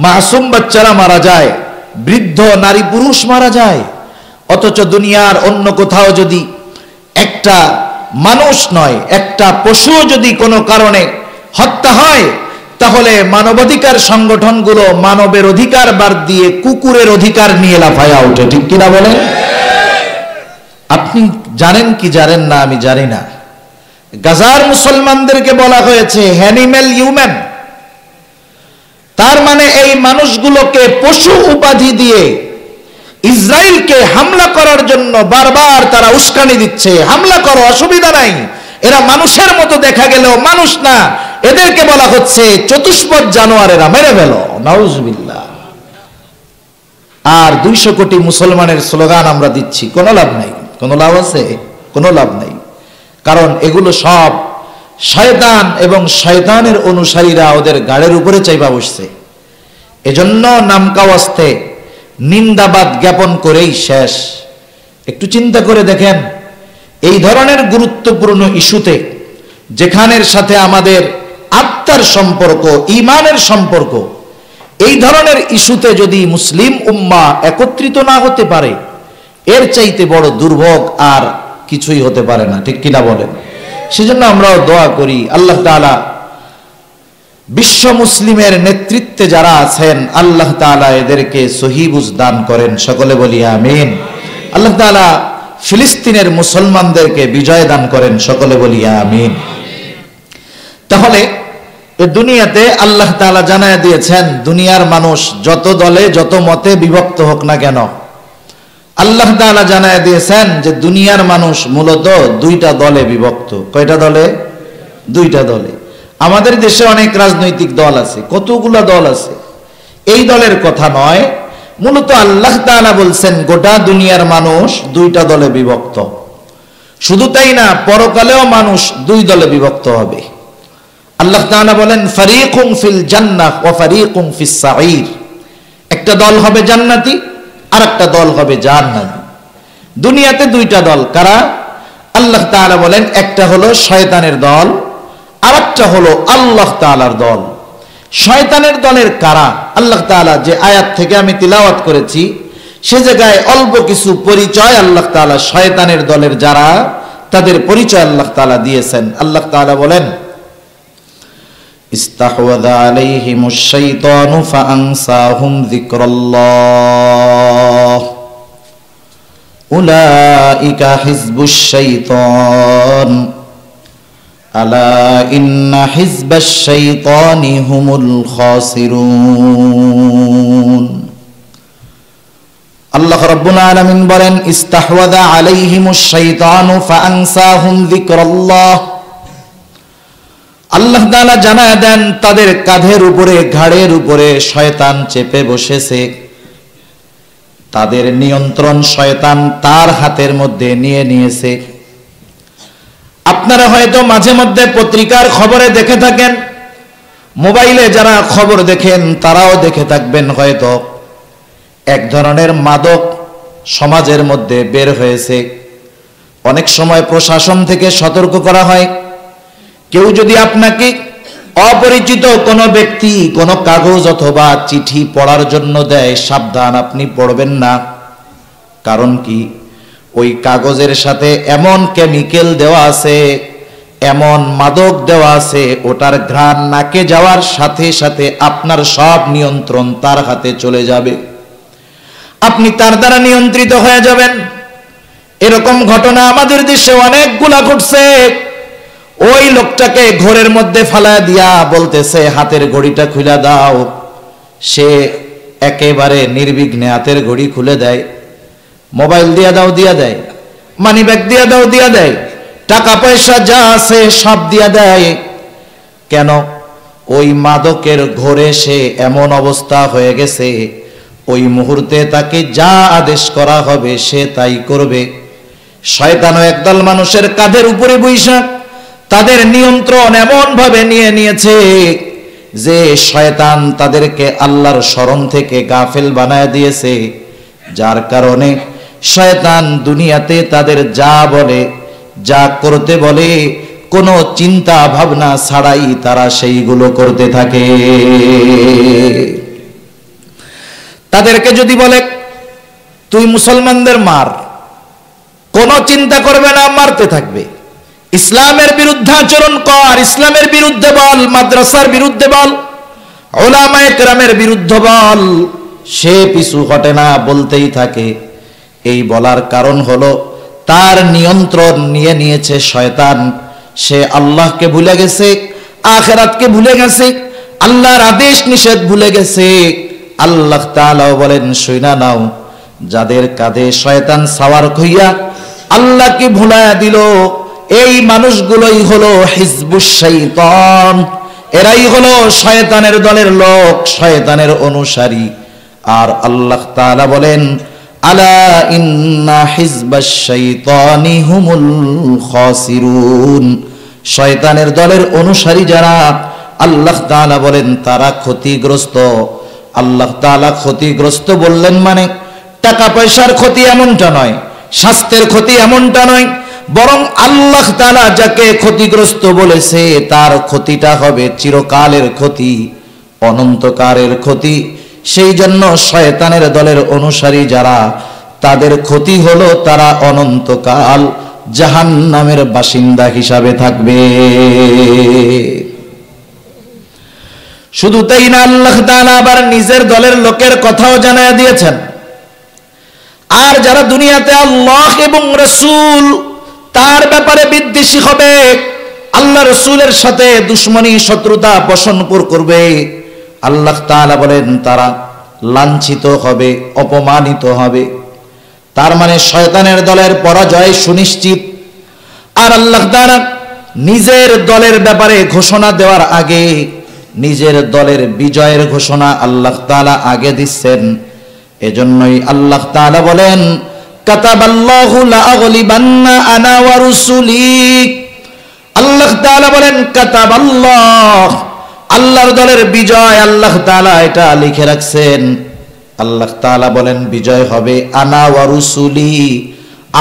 মাসুম বাচ্চারা মারা যায়, বৃদ্ধ নারী পুরুষ মারা যায়। অথচ দুনিয়ার অন্য কোথাও যদি একটা মানুষ নয়, একটা পশুও যদি কোনো কারণে হত্যা হয়, তাহলে মানবাধিকার সংগঠনগুলো মানবের অধিকার বাদ দিয়ে কুকুরের অধিকার নিয়ে লাফায়া ওঠে, ঠিক কিনা বলেন? আপনি জানেন কি জানেন না আমি জানি না, গাজার মুসলমানদেরকে বলা হয়েছে অ্যানিম্যাল হিউম্যান। তার মানে এই মানুষগুলোকে পশু উপাধি দিয়ে ইসরায়েলকে হামলা করার জন্য বারবার তারা উস্কানি দিচ্ছে, হামলা করো, অসুবিধা নাই, এরা মানুষের মতো দেখা গেলেও মানুষ না, এদেরকে বলা হচ্ছে চতুষ্পদ জানোয়ারেরা, মেরে ফেলো, নাউজুবিল্লাহ। আর 200 কোটি মুসলমানের স্লোগান আমরা দিচ্ছি, কোনো লাভ নাই। কোনো লাভ আছে? কোনো লাভ নাই। কারণ এগুলো সব শয়তান এবং শয়তানের অনুসারীরা ওদের গাড়ের উপরে চাইবা বসছে। এজন্য নামকাওয়াস্তে নিন্দাবাদ জ্ঞাপন করেই শেষ। একটু চিন্তা করে দেখেন, এই ধরনের গুরুত্বপূর্ণ ইস্যুতে, যেখানের সাথে আমাদের আত্মার সম্পর্ক, ঈমানের সম্পর্ক, এই ধরনের ইস্যুতে যদি মুসলিম উম্মাহ একত্রিত না হতে পারে, এর চাইতে বড় দুর্ভোগ আর কিছুই হতে পারে না, ঠিক কিনা বলেন? সেজন্য আমরাও দোয়া করি, আল্লাহ তাআলা বিশ্ব মুসলিমের নেতৃত্বে যারা আছেন, আল্লাহ তাআলা এদেরকে সহি বুঝ দান করেন, সকলে বলি আমিন। আল্লাহ তাআলা ফিলিস্তিনের মুসলমানদেরকে বিজয় দান করেন, সকলে বলি আমিন। তাহলে এ দুনিয়াতে আল্লাহ তাআলা জানায় দিয়েছেন, দুনিয়ার মানুষ যত দলে যত মতে বিভক্ত হোক না কেন, আল্লাহ তাআলা জানায় দিয়েছেন যে দুনিয়ার মানুষ মূলত দুইটা দলে বিভক্ত। কয়টা দলে? দুইটা দলে। আমাদের দেশে অনেক রাজনৈতিক দল আছে, কতগুলা দল আছে, এই দলের কথা নয়। মূলত আল্লাহ তাআলা বলছেন গোটা দুনিয়ার মানুষ দুইটা দলে বিভক্ত। শুধু তাই না, পরকালেও মানুষ দুই দলে বিভক্ত হবে। আল্লাহ তাআলা বলেন ফারিকুম ফিল জান্নাহ ওয়া ফারিকুম ফিস সাঈর, একটা দল হবে জান্নাতি আর একটা দল হবে জাহান্নামী। দুনিয়াতে দুইটা দল, কারা? আল্লাহ তাআলা বলেন একটা হলো শয়তানের দল আর একটা হলো আল্লাহ তাআলার দল। শয়তানের দলের কারা? আল্লাহ তাআলা যে আয়াত থেকে আমি তিলাওয়াত করেছি সে জায়গায় অল্প কিছু পরিচয় আল্লাহ তাআলা শয়তানের দলের যারা, তাদের পরিচয় আল্লাহ তাআলা দিয়েছেন। আল্লাহ তাআলা বলেন ইস্তাহওয়াযা আলাইহিমুশ শাইতানু ফাআনসাহুম যিকরাল্লাহ উলাইকা হিজবুশ শাইতান আলা ইন্না হিজবাশ শাইতানি হুমুল খাসিরুন। আল্লাহ রাব্বুল আলামিন বলেন ইস্তাহওয়াযা আলাইহিমুশ শাইতানু ফাআনসাহুম যিকরাল্লাহ। আল্লাহ তাআলা জানায় দেন তাদের কাঁধের উপরে, ঘাড়ের উপরে শয়তান চেপে বসেছে, তাদের নিয়ন্ত্রণ শয়তান তার হাতের মধ্যে নিয়ে নিয়েছে। আপনারা হয়তো মাঝে মধ্যে পত্রিকার খবরে দেখে থাকেন, মোবাইলে যারা খবর দেখেন তারাও দেখে থাকবেন, হয়তো এক ধরনের মাদক সমাজের মধ্যে বের হয়েছে। অনেক সময় প্রশাসন থেকে সতর্ক করা হয়, কেউ যদি আপনাকে অপরিচিত কোনো ব্যক্তি কোনো কাগজ অথবা চিঠি পড়ার জন্য দেয়, সাবধান, আপনি পড়বেন না। কারণ কি? ওই কাগজের সাথে এমন কেমিক্যাল দেওয়া আছে, এমন মাদক দেওয়া আছে, ওটার ঘ্রাণ নাকে যাওয়ার সাথে সাথে আপনার সব নিয়ন্ত্রণ তার হাতে চলে যাবে, আপনি তার দ্বারা নিয়ন্ত্রিত হয়ে যাবেন। এরকম ঘটনা আমাদের দেশে অনেকগুলা ঘটছে। ওই লোকটাকে ঘরের মধ্যে ফালায় দিয়া বলতেছে হাতের ঘড়িটা খুলে দাও, সে একেবারে নির্বিঘ্নে হাতের ঘড়ি খুলে দেয়। মোবাইল দিয়া দাও, দিয়া দেয়। মানি ব্যাগ দিয়া দাও, দিয়া দেয়। টাকা পয়সা যা আছে সব দিয়া দেয়। কেন? ওই মাদকের ঘরে সে এমন অবস্থা হয়ে গেছে, ওই মুহূর্তে তাকে যা আদেশ করা হবে সে তাই করবে। শয়তানও একদল মানুষের কাঁধের উপরে বৈশা তাদের নিয়ন্ত্রণ এমন ভাবে নিয়ে নিয়েছে যে শয়তান তাদেরকে আল্লাহর স্মরণ থেকে গাফেল বানায় দিয়েছে, যার কারণে শয়তান দুনিয়াতে তাদের যা বলে, যা করতে বলে, কোনো চিন্তা ভাবনা ছাড়াই তারা সেইগুলো করতে থাকে। তাদেরকে যদি বলে তুই মুসলমানদের মার, কোনো চিন্তা করবে না, মারতে থাকবে। ইসলামের বিরুদ্ধে আচরণ কর, ইসলামের বিরুদ্ধে বল, মাদ্রাসার বিরুদ্ধে বল, উলামায়ে কেরামের বিরুদ্ধে বল, সে পিছু হটে না, বলতেই থাকে। এই বলার কারণ হলো তার নিয়ন্ত্রণ নিয়ে নিয়েছে শয়তান। সে আল্লাহকে ভুলে গেছে, আখিরাতকে ভুলে গেছে, আল্লাহর আদেশ নিষেধ ভুলে গেছে। আল্লাহ তাআলা বলেন শুইনা নাও, যাদের কাঁধে শয়তান সাওয়ার হইয়া আল্লাহকে ভুলায়া দিল, এই মানুষগুলোই হলো হিজবুশ শাইতান, এরাই হলো শয়তানের দলের লোক, শয়তানের অনুসারী। আর আল্লাহ তাআলা বলেন আলা ইন্না হিজবাশ শাইতানি হুমুল খাসিরুন। শয়তানের দলের অনুসারী যারা, আল্লাহ তাআলা বলেন তারা ক্ষতিগ্রস্ত। আল্লাহ তাআলা ক্ষতিগ্রস্ত বললেন মানে টাকা পয়সার ক্ষতি এমনটা নয়, স্বাস্থ্যের ক্ষতি এমনটা নয়, বরং আল্লাহ তাআলা যাকে ক্ষতিগ্রস্ত বলেছে তার ক্ষতিটা হবে চিরকালের ক্ষতি, অনন্তকালের ক্ষতি। সেই জন্য শয়তানের দলের অনুসারী যারা, তাদের ক্ষতি হলো তারা অনন্তকাল জাহান্নামের বাসিন্দা হিসাবে থাকবে। শুধু তাই না, আল্লাহ তাআলা আবার নিজের দলের লোকের কথাও জানায়া দিয়েছেন। আর যারা দুনিয়াতে আল্লাহ এবং রাসূল তার ব্যাপারে বিদ্বেষী হবে, আল্লাহ রসুলের সাথে দুশ্মনী শত্রুতা পোষণ করবে, আল্লাহ তাআলা বলেন তারা লাঞ্ছিত হবে, অপমানিত হবে। তার মানে শয়তানের দলের পরাজয় সুনিশ্চিত। আর আল্লাহ তাআলা নিজের দলের ব্যাপারে ঘোষণা দেওয়ার আগে নিজের দলের বিজয়ের ঘোষণা আল্লাহ তাআলা আগে দিচ্ছেন। এজন্যই আল্লাহ তাআলা বলেন কাতাবাল্লাহু লাআগলিবান্না আনা ওয়া রুসুলি। আল্লাহ তাআলা বলেন কাতাবাল্লাহ, আল্লাহর দলের বিজয় আল্লাহ তাআলা এটা লিখে রাখছেন। আল্লাহ তাআলা বলেন বিজয় হবে আনা ওয়া রুসুলি,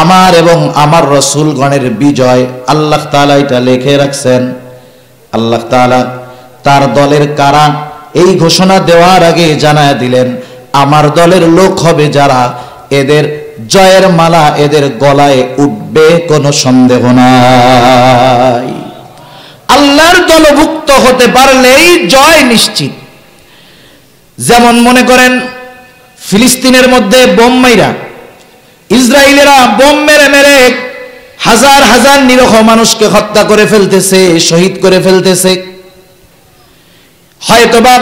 আমার এবং আমার রাসূলগণের বিজয় আল্লাহ তাআলা এটা লিখে রাখছেন। আল্লাহ তাআলা তার দলের কারা এই ঘোষণা দেওয়ার আগে জানায় দিলেন আমার দলের লোক হবে যারা, এদের জয়ের মালা এদের গলায় উঠবে, কোনো সন্দেহ নাই। আল্লাহর দলভুক্ত হতে পারলেই জয় নিশ্চিত। যেমন মনে করেন ফিলিস্তিনের মধ্যে বোম মাইরা ইসরায়েলেরা বোম মেরে মেরে হাজার হাজার নিরীহ মানুষকে হত্যা করে ফেলতেছে, শহীদ করে ফেলতেছে। হয়তোবা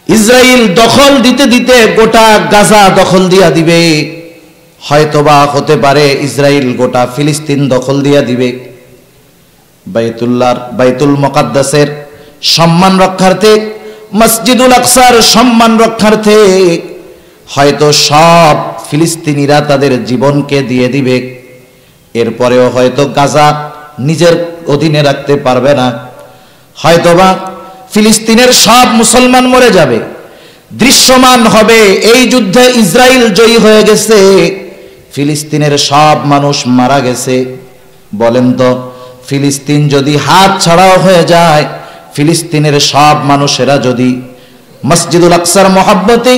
ইসরায়েল দখল দিতে দিতে গোটা গাজা দখল দিয়া দিবে, হয়তোবা হতে পারে ইসরায়েল গোটা ফিলিস্তিন দখল দিয়া দিবে। বাইতুল মুকাদ্দাসের সম্মান রক্ষার্থে, মসজিদুল আকসার সম্মান রক্ষার্থে হয়তো সব ফিলিস্তিনিরা তাদের জীবনকে দিয়ে দিবে। এরপরেও হয়তো গাজা নিজের অধীনে রাখতে পারবে না, হয়তোবা ফিলিস্তিনের সব মুসলমান মরে যাবে। দৃশ্যমান হবে এই যুদ্ধে ইসরায়েল জয়ী হয়ে গেছে, ফিলিস্তিনের সব মানুষ মারা গেছে। বলেন তো ফিলিস্তিন যদি হাত ছাড়াও হয়ে যায়, ফিলিস্তিনের সব মানুষেরা যদি মসজিদুল আকসার মহব্বতে,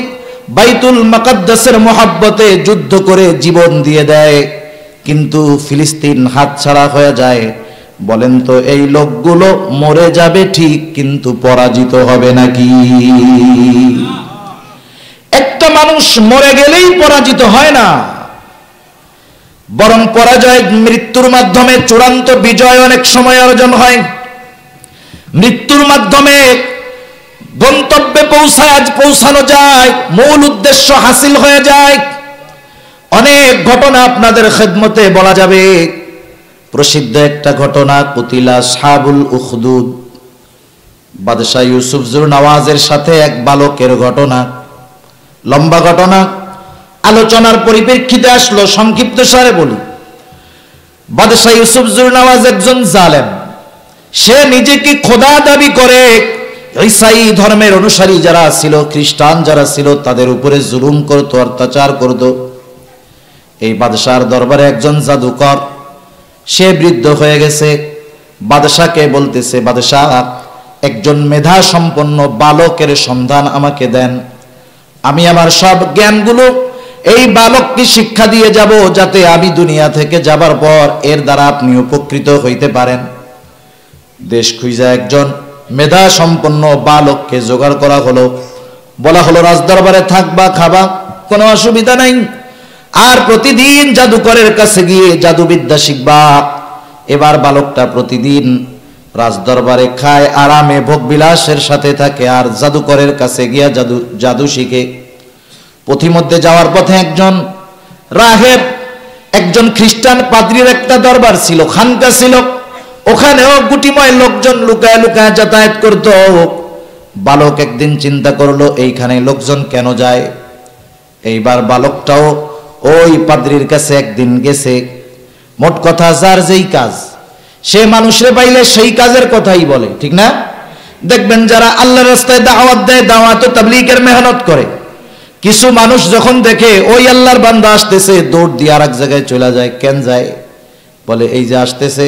বাইতুল মুকাদ্দাসের মহব্বতে যুদ্ধ করে জীবন দিয়ে দেয়, কিন্তু ফিলিস্তিন হাত ছাড়া হয়ে যায়, বলেন তো এই লোকগুলো মরে যাবে ঠিক, কিন্তু পরাজিত হবে নাকি? একটা মানুষ মরে গেলেই পরাজিত হয় না, বরং পরাজয় মৃত্যুর মাধ্যমে চূড়ান্ত বিজয় অনেক সময় অর্জন হয়। মৃত্যুর মাধ্যমে গন্তব্যে পৌঁছানো যায়, মূল উদ্দেশ্য হাসিল হয়ে যায়। অনেক ঘটনা আপনাদের খেদমতে বলা যাবে। প্রসিদ্ধ একটা ঘটনা কুতিলা সাহাবুল উখদুদ, বাদশাহ ইউসুফ জুরনাওয়াজের সাথে এক বালকের ঘটনা। লম্বা ঘটনা, আলোচনার পরিপ্রেক্ষিতে আসলো, সংক্ষিপ্ত সারে বলি। বাদশাহ ইউসুফ জুরনাওয়াজ একজন জালেম, সে নিজেকে খোদা দাবি করে। ঈসাই ধর্মের অনুসারী যারা ছিল, খ্রিস্টান যারা ছিল, তাদের উপরে জুলুম করত, অত্যাচার করত। এই বাদশার দরবারে একজন জাদুকর, সে বৃদ্ধ হয়ে গেছে। বাদশাকে বলতেছে, বাদশাহ একজন মেধা সম্পন্ন বালকের সন্ধান আমাকে দেন, আমি আমার সব জ্ঞানগুলো এই বালককে শিক্ষা দিয়ে যাব, যাতে আমি দুনিয়া থেকে যাবার পর এর দ্বারা আপনি উপকৃত হইতে পারেন। দেশ খুঁজা একজন মেধা সম্পন্ন বালককে জোগাড় করা হলো। বলা হলো রাজদরবারে থাকবা, খাবা, কোনো অসুবিধা নাই, আর প্রতিদিন জাদুকরের কাছে গিয়ে জাদুবিদ্যা শিখবা। এবার বালকটা প্রতিদিন রাজদরবারে খায়, আরামে ভোগ বিলাসের সাথে থাকে, আর জাদুকরের কাছে গিয়া জাদু শিখে। পথিমধ্যে যাওয়ার পথে একজন রাহেব, একজন খ্রিস্টান পাদ্রীর একটা দরবার ছিল, খানকা ছিল, ওখানেও গুটিময় লোকজন লুকায় লুকায় যাতায়াত করত। বালক একদিন চিন্তা করলো এইখানে লোকজন কেন যায়। এইবার বালকটাও ওই পাদ্রীর কাছে একদিন গেছে। মোট কথা যার যেই কাজ, সে মানুষের পাইলে সেই কাজের কথাই বলে, ঠিক না? দেখবেন যারা আল্লাহর রাস্তায় দাওয়াত দেয়, দাওয়াত ও তাবলীগের মেহনত করে, কিছু মানুষ যখন দেখে ওই আল্লাহর বান্দা আসতেছে, দৌড় দিয়ে আর এক জায়গায় চলে যায়। কেন যায়? বলে এই যে আসতেছে,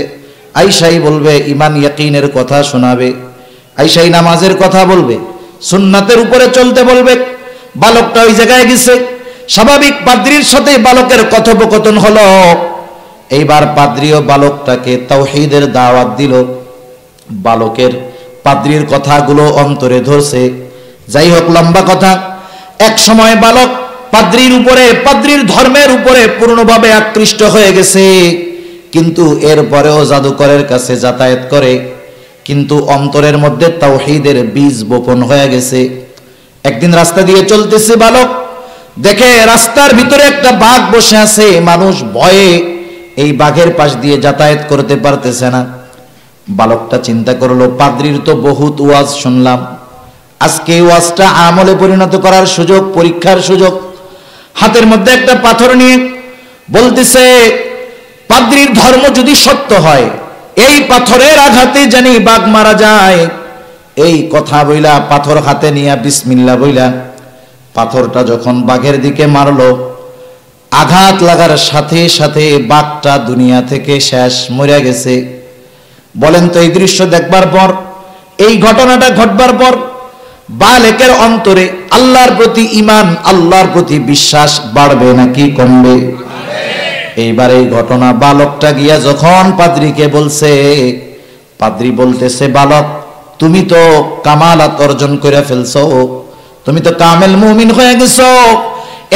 আইসাই বলবে, ইমান ইয়াকিনের কথা শোনাবে, আইসাই নামাজের কথা বলবে, সুন্নাতের উপরে চলতে বলবে। বালকটা ওই জায়গায় গেছে, স্বাভাবিক পাদ্রীর সাথে বালকের কথোপকথন হলো। এইবার পাদ্রীও বালকটাকে তাওহীদের দাওয়াত দিল। বালকের পাদ্রীর কথাগুলো অন্তরে ধরছে। যাই হোক, লম্বা কথা, এক সময় বালক পাদ্রীর উপরে, পাদ্রীর ধর্মের উপরে পূর্ণভাবে আকৃষ্ট হয়ে গেছে। কিন্তু এরপরেও জাদুকরের কাছে যাতায়াত করে, কিন্তু অন্তরের মধ্যে তাওহীদের বীজ বপন হয়ে গেছে। একদিন রাস্তা দিয়ে চলতেছে বালক, দেখে রাস্তার ভিতরে একটা বাঘ বসে আছে। মানুষ ভয়ে এই বাঘের পাশ দিয়ে যাতায়াত করতে পারতেছে না। বালকটা চিন্তা করলো, পাদ্রীর তো বহুত ওয়াজ শুনলাম, আজকে এই ওয়াজটা আমলে পরিণত করার সুযোগ, পরীক্ষার সুযোগ। হাতের মধ্যে একটা পাথর নিয়ে বলতেছে, পাদ্রীর ধর্ম যদি সত্য হয়, এই পাথরের আঘাতে জানি বাঘ মারা যায়। এই কথা বইলা পাথর হাতে নিয়ে বিসমিল্লাহ বইলা পাথরটা যখন বাঘের দিকে মারলো, আঘাত লাগার সাথে সাথে বাঘটা দুনিয়া থেকে শেষ, মরে গেছে। বলেন তো, এই দৃশ্য দেখবার পর, এই ঘটনাটা ঘটবার পর বালকের অন্তরে আল্লাহর প্রতি ঈমান, আল্লাহর প্রতি বিশ্বাস বাড়বে নাকি কমবে? এইবার এই ঘটনা বালকটা গিয়া যখন পাদ্রীকে বলছে, পাদ্রী বলতেছে, বালক তুমি তো কামালাত অর্জন করে ফেলছো, তুমি তো কামেল মুমিন হয়ে গেছো,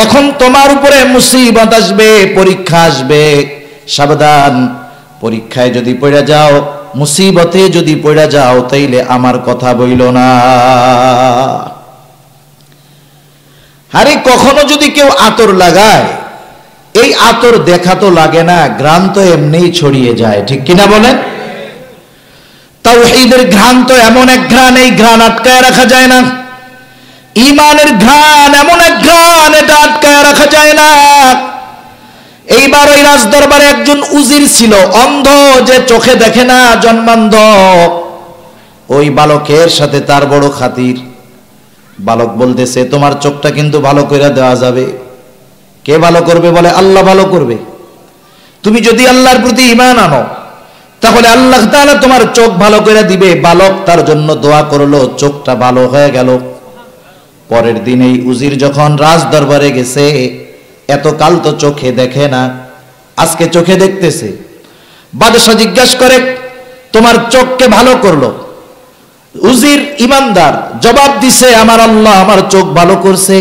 এখন তোমার উপরে মুসিবত আসবে, পরীক্ষা আসবে, সাবধান। পরীক্ষায় যদি পড়ে যাও, মুসিবতে যদি পড়ে যাও, তাইলে আমার কথা বইল না। আরে কখনো যদি কেউ আতর লাগায়, এই আতর দেখা তো লাগে না, ঘ্রাণ তো এমনিই ছড়িয়ে যায়, ঠিক কিনা বলেন? তাওহীদের ঘ্রাণ তো এমন এক ঘ্রাণ, এই ঘ্রাণ আটকায় রাখা যায় না। ঈমানের ঘ্রাণ এমন এক ঘ্রাণ, এটা আটকায় রাখা যায় না। এইবার ওই রাজ দরবারে একজন উজির ছিল, অন্ধ, যে চোখে দেখে না, জন্মান্ধ। ওই বালকের সাথে তার বড় খাতির। বালক বলতেছে, তোমার চোখটা কিন্তু ভালো করে দেওয়া যাবে। কে ভালো করবে? বলে আল্লাহ ভালো করবে। তুমি যদি আল্লাহর প্রতি ঈমান আনো, তাহলে আল্লাহ তাআলা তোমার চোখ ভালো করে দিবে। বালক তার জন্য দোয়া করলো, চোখটা ভালো হয়ে গেল। পরের দিন এই উজির যখন রাজ দরবারে গেছে, এতকাল তো চোখে দেখে না, আজকে চোখে দেখতেছে। বাদশা জিজ্ঞাসা করে, তোমার চোখকে ভালো করলো? উজির ইমানদার, জবাব দিছে, আমার আল্লাহ আমার চোখ ভালো করছে।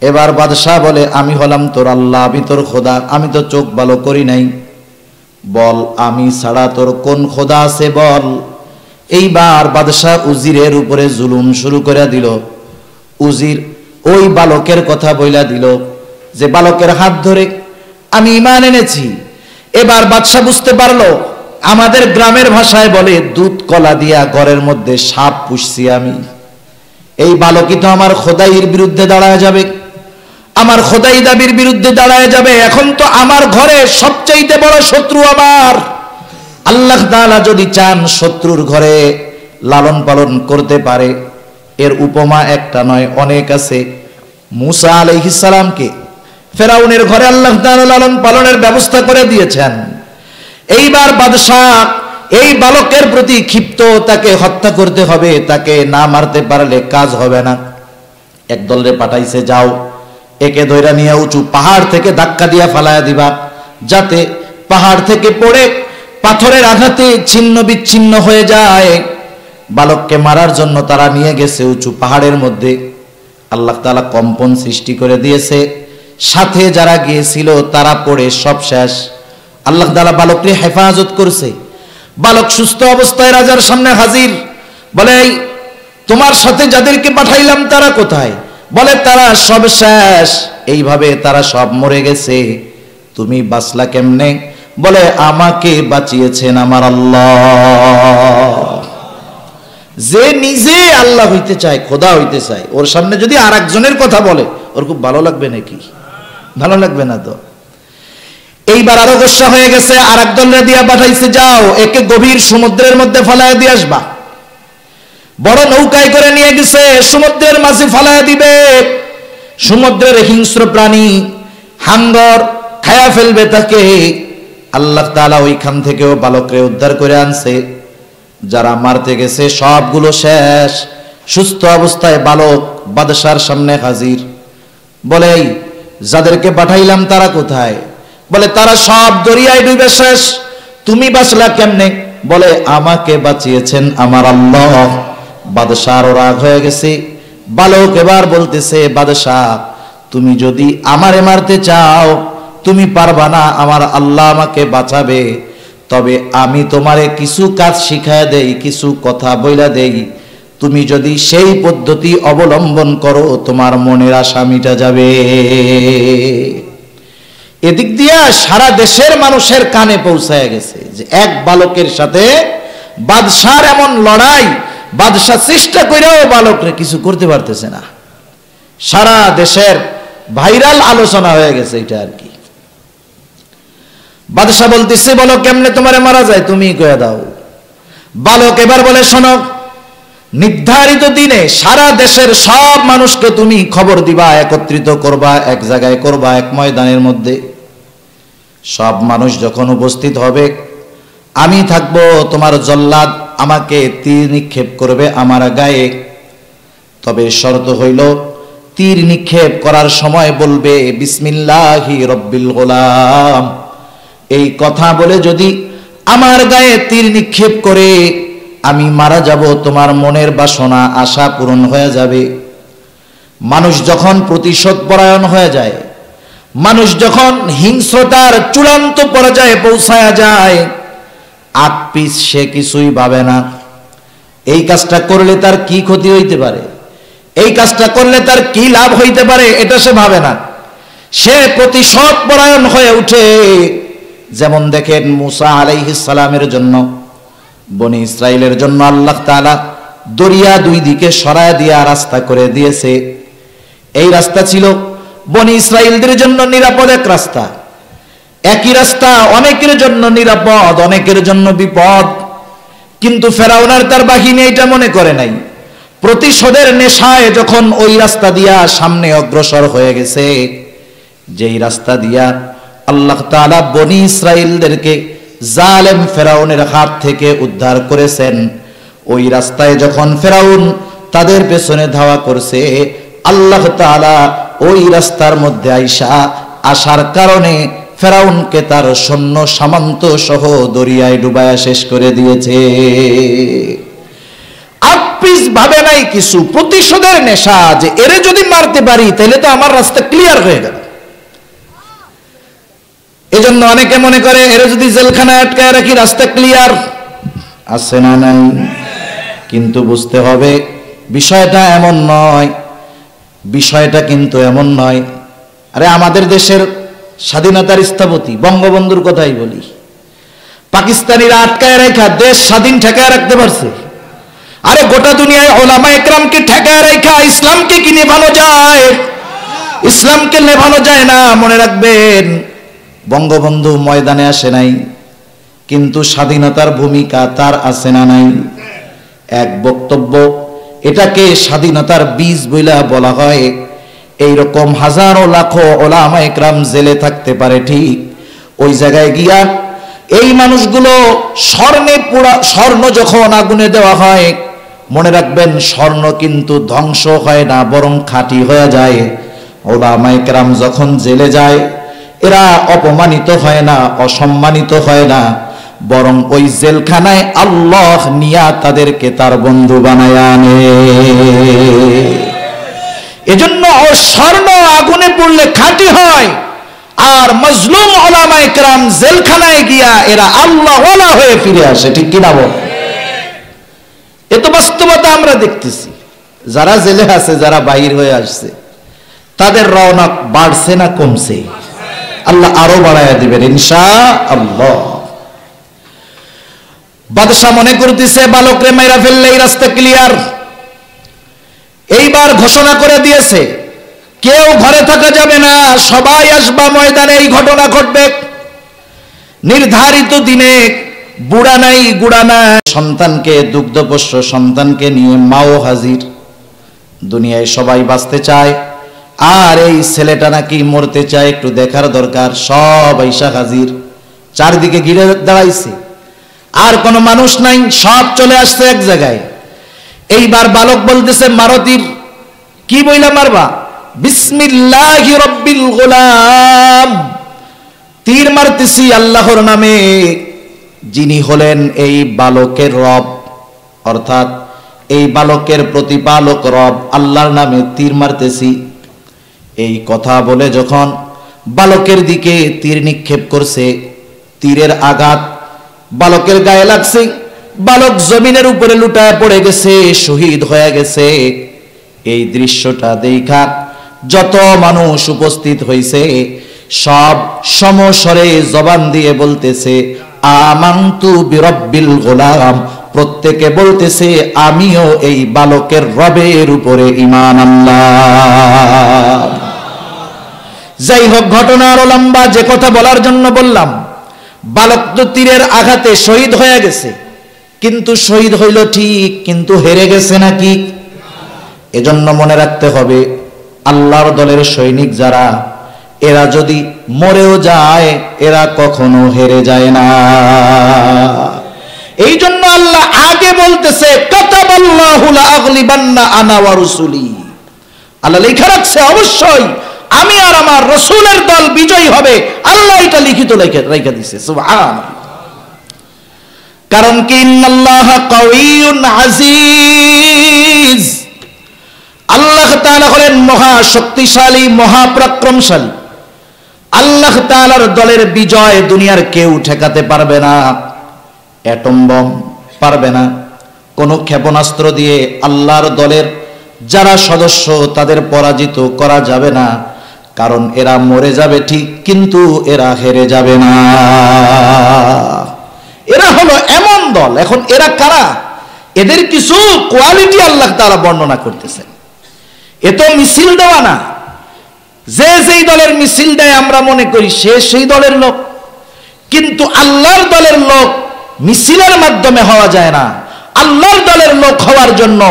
এবার বাদশাহ বলে, আমি হলাম তোর আল্লাহ, আমি তোর খোদা, আমি তো চোখ ভালো করি নাই, বল আমি ছাড়া তোর কোন খোদা আছে বল। এইবার বাদশাহ উজিরের উপরে জুলুম শুরু করে দিল। উজির ওই বালকের কথা বইলা দিল যে বালকের হাত ধরে আমি ঈমান এনেছি। এবার বাদশাহ বুঝতে পারলো, আমাদের গ্রামের ভাষায় বলে দুধ কলা দিয়া ঘরের মধ্যে সাপ পুষছি আমি। এই বালকই তো আমার খোদাইয়ের বিরুদ্ধে দাঁড়ায় যাবে, আমার খোদাই দাবির বিরুদ্ধে দাঁড়ায় যাবে। এখন তো আমার ঘরে সবচাইতে বড় শত্রু আমার। আল্লাহ তাআলা যদি চান শত্রুর ঘরে লালন পালন করতে পারে, এর উপমা একটা নয়, অনেক আছে। মুসা আলাইহিস সালামকে ফেরাউনের ঘরে আল্লাহ তাআলা লালন পালনের ব্যবস্থা করে দিয়েছেন। এইবার বাদশাহ এই বালকের প্রতি ক্ষিপ্ত, তাকে হত্যা করতে হবে, তাকে না মারতে পারলে কাজ হবে না। একদলরে পাঠাইছে, যাও একে ধইরা নিয়ে উঁচু পাহাড় থেকে ধাক্কা দিয়া ফালায়া দিবা, যাতে পাহাড় থেকে পড়ে পাথরের আঘাতে ছিন্ন বিচ্ছিন্ন হয়ে যায়। বালককে মারার জন্য তারা নিয়ে গেছে উঁচু পাহাড়ের মধ্যে। আল্লাহ তাআলা কম্পন সৃষ্টি করে দিয়েছে, সাথে যারা গিয়েছিল তারা পড়ে সব শেষ। আল্লাহ তাআলা বালককে হেফাজত করছে। বালক সুস্থ অবস্থায় রাজার সামনে হাজির। বলে, তোমার সাথে যাদেরকে পাঠাইলাম তারা কোথায়? বলে, তারা সব শেষ, এইভাবে তারা সব মরে গেছে, তুমি বাঁচলা কেমনে? বলে, আমাকে বাঁচিয়েছেন আমার আল্লাহ। যে নিজে আল্লাহ হইতে চায়, খোদা হইতে চায়, ওর সামনে যদি আর একজনের কথা বলে, ওর খুব ভালো লাগবে নাকি? ভালো লাগবে না তো। এইবার আরো গোসা হয়ে গেছে, আর একদলরে দিয়া পাঠাইছে, যাও একে গভীর সমুদ্রের মধ্যে ফালায় দিয়ে আসবা। বড় নৌকায় করে নিয়ে গেছে, সমুদ্রের মাঝে ফালায় দিবে। সমুদ্রের হিংস্র প্রাণী হাঙ্গর খায়া ফেলবে তাকে। আল্লাহ তাআলা ওইখান থেকেও বালকরে উদ্ধার করে আনছে। যারা মারতে গেছে সবগুলো শেষ। সুস্থ অবস্থায় বালক বাদশার সামনে হাজির। বলে, যাদেরকে পাঠাইলাম তারা কোথায়? বলে, তারা সব দরিয়ায় ডুবে শেষ, তুমি বাঁচলা কেমনে? বলে, আমাকে বাঁচিয়েছেন আমার আল্লাহ। বাদশার রাগ হয়ে গেছে। বালক এবার বলতেছে, বাদশাহ তুমি যদি আমারে মারতে চাও, তুমি পারবা না, আমার আল্লাহ আমাকে বাঁচাবে, তবে আমি তোমারে কিছু কাজ শিখায় দেই, কিছু কথা বইলা দেই, তুমি যদি সেই পদ্ধতি অবলম্বন করো তোমার মনের আশা মিটা যাবে। এদিক দিয়া সারা দেশের মানুষের কানে পৌঁছায় গেছে যে এক বালকের সাথে বাদশার এমন লড়াই, বাদশা চেষ্টা করেও বালকরে কিছু করতে পারতেছে না। সারা দেশের ভাইরাল আলোচনা হয়ে গেছে এটা আর কি। বাদশা বলতেছে, বলো কেমনে তোমারে মারা যায়, তুমি কয়ে দাও। বালক এবার বলে, শোনো, নির্ধারিত দিনে সারা দেশের সব মানুষকে তুমি খবর দিবা, একত্রিত করবা, এক জায়গায় করবা, এক ময়দানের মধ্যে। সব মানুষ যখন উপস্থিত হবে, আমি থাকবো, তোমার জল্লাদ আমাকে তীর নিক্ষেপ করবে আমার গায়ে। তবে শর্ত হইল, তীর নিক্ষেপ করার সময় বলবে বিসমিল্লাহি রব্বিল গোলাম। এই কথা বলে যদি আমার গায়ে তীর নিক্ষেপ করে আমি মারা যাব, তোমার মনের বাসনা আশা পূরণ হয়ে যাবে। মানুষ যখন প্রতিশোধ পরায়ণ হয়ে যায়, মানুষ যখন হিংস্রতার চূড়ান্ত পর্যায়ে পৌঁছায়া যায়, আগ পিছ সে কিছুই ভাবে না। এই কাজটা করলে তার কি ক্ষতি হইতে পারে, এই কাজটা করলে তার কি লাভ হইতে পারে, এটা সে ভাবে না। সে প্রতিশোধ পরায়ণ হয়ে উঠে। যেমন দেখেন মুসা আলাইহিস সালামের জন্য, বনি ইসরাইলের জন্য আল্লাহ তাআলা দরিয়া দুই দিকে সরায় দিয়া রাস্তা করে দিয়েছে। এই রাস্তা ছিল বনি ইসরাইলদের জন্য নিরাপদ এক রাস্তা। একই রাস্তা অনেকের জন্য নিরাপদ, অনেকের জন্য বিপদ। কিন্তু ফেরাউন আর তার বাহিনী এটা মনে করে নাই। প্রতিশোধের নেশায় যখন ওই রাস্তা দিয়া সামনে অগ্রসর হয়ে গেছে, যেই রাস্তা দিয়া আল্লাহ তাআলা বনি ইসরাইলদেরকে জালেম ফেরাউনের হাত থেকে উদ্ধার করেছেন, ওই রাস্তায় যখন ফেরাউন তাদের পেছনে ধাওয়া করছে, আল্লাহ তাআলা ওই রাস্তার মধ্যে আসার কারণে ফেরাউনকে তার সৈন্য সামন্ত সহ দরিয়ায় ডুবায়া শেষ করে দিয়েছে। আপিস ভাবে নাই কিছু, প্রতিশোধের নেশা, যে এরে যদি মারতে পারি তাহলে তো আমার রাস্তা ক্লিয়ার হয়ে গেল। এজন্য অনেকে মনে করে এরে যদি জেলখানায় আটকায় রাখি রাস্তা ক্লিয়ার। আছে না নাই? কিন্তু বুঝতে হবে বিষয়টা এমন নয়, বিষয়টা কিন্তু এমন নয়। আরে আমাদের দেশের স্বাধীনতার স্থপতি বঙ্গবন্ধুর কথাই বলি, পাকিস্তানিরা আটকায় রেখা দেশ স্বাধীন ঠেকায় রাখতে পারছে। আরে গোটা দুনিয়ায় ওলামা একরামকে ঠেকায় রেখা ইসলামকে কি নেভানো যায়? ইসলামকে নেভানো যায় না। মনে রাখবেন, বঙ্গবন্ধু ময়দানে আসে নাই, কিন্তু স্বাধীনতার ভূমিকা তার আছে না নাই? এক বক্তব্য, এটাকে স্বাধীনতার বীজ বইলা বলা হয়। এইরকম হাজারো লাখো ওলামা একরাম জেলে থাকতে পারে, ঠিক ওই জায়গায় গিয়া এই মানুষগুলো স্বর্ণে পোড়া, স্বর্ণ যখন আগুনে দেওয়া হয়, মনে রাখবেন স্বর্ণ কিন্তু ধ্বংস হয় না, বরং খাঁটি হয়ে যায়। ওলামা একরাম যখন জেলে যায়, এরা অপমানিত হয় না, অসম্মানিত হয় না, বরং ওই জেলখানায় আল্লাহ নিয়া তাদেরকে তার বন্ধু বানায় আনে। এজন্য স্বর্ণ আগুনে পড়লে খাঁটি হয়, আর মজলুম ওলামা একরাম জেলখানায় গিয়া এরা আল্লাহ ওয়ালা হয়ে ফিরে আসে। ঠিক কিনা বল? এ তো বাস্তবতা আমরা দেখতেছি। যারা জেলে আছে, যারা বাহির হয়ে আসছে, তাদের রওনক বাড়ছে না কমছে? আল্লাহ আরো বাড়াইয়া দিবেন ইনশাআল্লাহ। বাদশা মনে করতেছে বালকরে মাইরা ফেললে এই রাস্তা ক্লিয়ার। এইবার ঘোষণা করে দিয়েছে, কেউ ঘরে থাকা যাবে না, সবাই আসবা ময়দানে, এই ঘটনা ঘটবে। নির্ধারিত দিনে বুড়া নাই গুড়া নাই, সন্তানকে, দুগ্ধপোষ্য সন্তানকে নিয়ে মাও হাজির। দুনিয়ায় সবাই বাঁচতে চায়, আর এই ছেলেটা নাকি মরতে চায়, একটু দেখার দরকার। সব আইসা হাজির, চারদিকে ঘিরে দাঁড়াইছে, আর কোনো মানুষ নাই, সব চলে আসছে এক জায়গায়। এইবার বালক বলতেছে, মারো তীর। কি বইলা মারবা? বিসমিল্লাহি রব্বিল গোলাম। তীর মারতেছি আল্লাহর নামে, যিনি হলেন এই বালকের রব, অর্থাৎ এই বালকের প্রতিপালক রব, আল্লাহর নামে তীর মারতেছি। এই কথা বলে যখন বালকের দিকে তীর নিক্ষেপ করছে। তীরের আঘাত বালকের গায়ে লাগছে, বালক জমিনের উপরে লুটায় পড়ে গেছে, শহীদ হয়ে গেছে। এই দৃশ্যটা দেখা যত মানুষ উপস্থিত হয়েছে সব সমস্বরে জবান দিয়ে বলতেছে আমানতু বিরব্বিল গোলাম। প্রত্যেকে বলতেছে আমিও এই বালকের রবের উপরে ঈমান আনলাম। যাই হোক, ঘটনা আরো লম্বা, যে কথা বলার জন্য বললাম, বালক তো তীরের আঘাতে শহীদ হয়ে গেছে, কিন্তু শহীদ হইল ঠিক, কিন্তু হেরে গেছে নাকি? এজন্য মনে রাখতে হবে আল্লাহর দলের সৈনিক যারা, এরা যদি মরেও যায় এরা কখনো হেরে যায় না। এই জন্য আল্লাহ আগে বলতেছে কাতাবাল্লাহু লা আগলিবান্না আনা ওয়া রুসুলি। আল্লাহ লেখা রাখছে অবশ্যই আমি আর আমার রাসূলের দল বিজয়ী হবে। আল্লাহ এটা লিখিত রেখে দিয়েছে। সুবহানাল্লাহ। কারণ কি ইন্নাল্লাহা কাওয়িয়ুন আজিজ। আল্লাহ তাআলা হলেন মহা শক্তিশালী, মহাপরাক্রমশালী। আল্লাহ তাআলার দলের বিজয় দুনিয়ার কেউ ঠেকাতে পারবে না। অ্যাটম বম পারবে না, কোন ক্ষেপণাস্ত্র দিয়ে আল্লাহর দলের যারা সদস্য তাদের পরাজিত করা যাবে না। কারণ এরা মরে যাবে ঠিক, কিন্তু এরা হেরে যাবে না। এরা হলো এমন দল। এখন এরা কারা? এদের কিছু কোয়ালিটি আল্লাহ তাআলা বর্ণনা করতেছেন। এ তো মিছিল দেওয়া না, যে যেই দলের মিছিল দেয় আমরা মনে করি সে সেই দলের লোক, কিন্তু আল্লাহর দলের লোক মিছিলের মাধ্যমে হওয়া যায় না। আল্লাহর দলের লোক হওয়ার জন্য,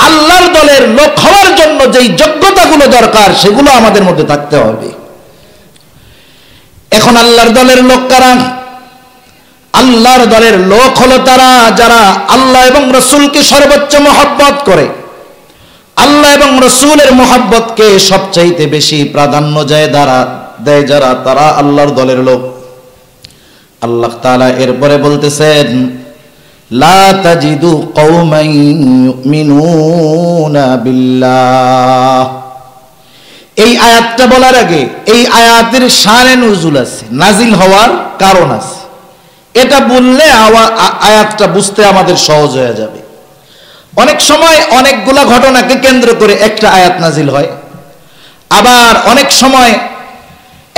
আল্লাহর দলের লোক হওয়ার জন্য যেই যোগ্যতাগুলো দরকার সেগুলো আমাদের মধ্যে থাকতে হবে। এখন আল্লাহর দলের লোক কারা? আল্লাহর দলের লোক হলো তারা যারা আল্লাহ এবং রাসূলকে সর্বোচ্চ মহব্বত করে, আল্লাহ এবং রাসূলের মহব্বতকে সবচাইতে বেশি প্রাধান্য দেয় যারা, তারা আল্লাহর দলের লোক। আল্লাহ তাআলা এরপরে বলতেছেন লা তাজিদু কওমান ইউমিনুনা বিল্লাহ। এই আয়াতটা বলার আগে এই আয়াতের শানে নুজুল আছে, নাজিল হওয়ার কারণ আছে। এটা বললে আয়াতটা বুঝতে আমাদের সহজ হয়ে যাবে। অনেক সময় অনেকগুলা ঘটনাকে কেন্দ্র করে একটা আয়াত নাজিল হয়, আবার অনেক সময়